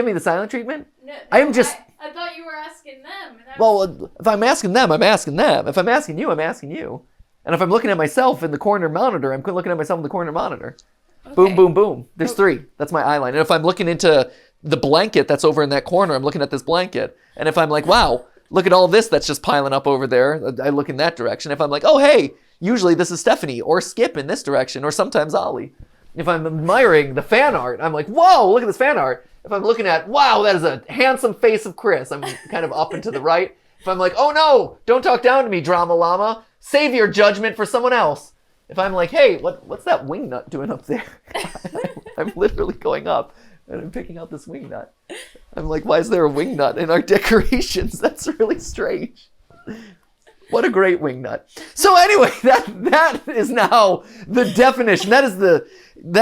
me the silent treatment? No, I am just... I thought you were asking them. Well, if I'm asking them, I'm asking them. If I'm asking you, I'm asking you. And if I'm looking at myself in the corner monitor, I'm looking at myself in the corner monitor. Okay. Boom, boom, boom. There's 3. That's my eye line. And if I'm looking into the blanket that's over in that corner, I'm looking at this blanket. And if I'm like, wow, look at all this that's just piling up over there, I look in that direction. If I'm like, oh, hey, usually this is Stephanie or Skip in this direction, or sometimes Ollie. If I'm admiring the fan art, I'm like, whoa, look at this fan art. If I'm looking at, wow, that is a handsome face of Chris, I'm kind of up and to the right. If I'm like, oh no, don't talk down to me, drama llama. Save your judgment for someone else. If I'm like, hey, what's that wingnut doing up there? I'm literally going up and I'm picking out this wingnut. I'm like, why is there a wingnut in our decorations? That's really strange. What a great wingnut. So anyway, that is now the definition. That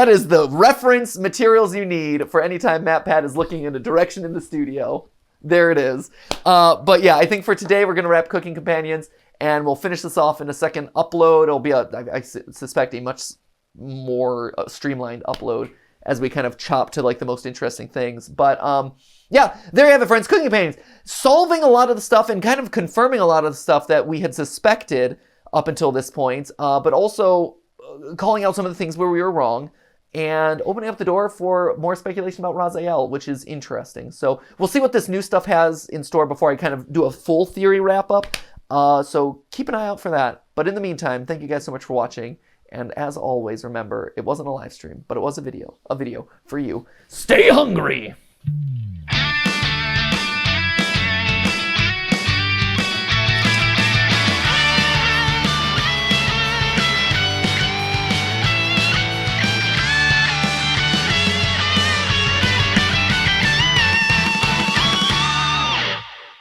is the reference materials you need for any time MatPat is looking in a direction in the studio. There it is. But yeah, I think for today we're going to wrap Cooking Companions, and we'll finish this off in a second upload. It'll be, I suspect, a much more streamlined upload as we kind of chop to like the most interesting things. But yeah, there you have it, friends. Cooking Companions, solving a lot of the stuff and kind of confirming a lot of the stuff that we had suspected up until this point, but also calling out some of the things where we were wrong, and opening up the door for more speculation about Raziel, which is interesting. So we'll see what this new stuff has in store before I kind of do a full theory wrap up. So keep an eye out for that. But in the meantime, thank you guys so much for watching. And as always, remember, it wasn't a live stream, but it was a video for you. Stay hungry!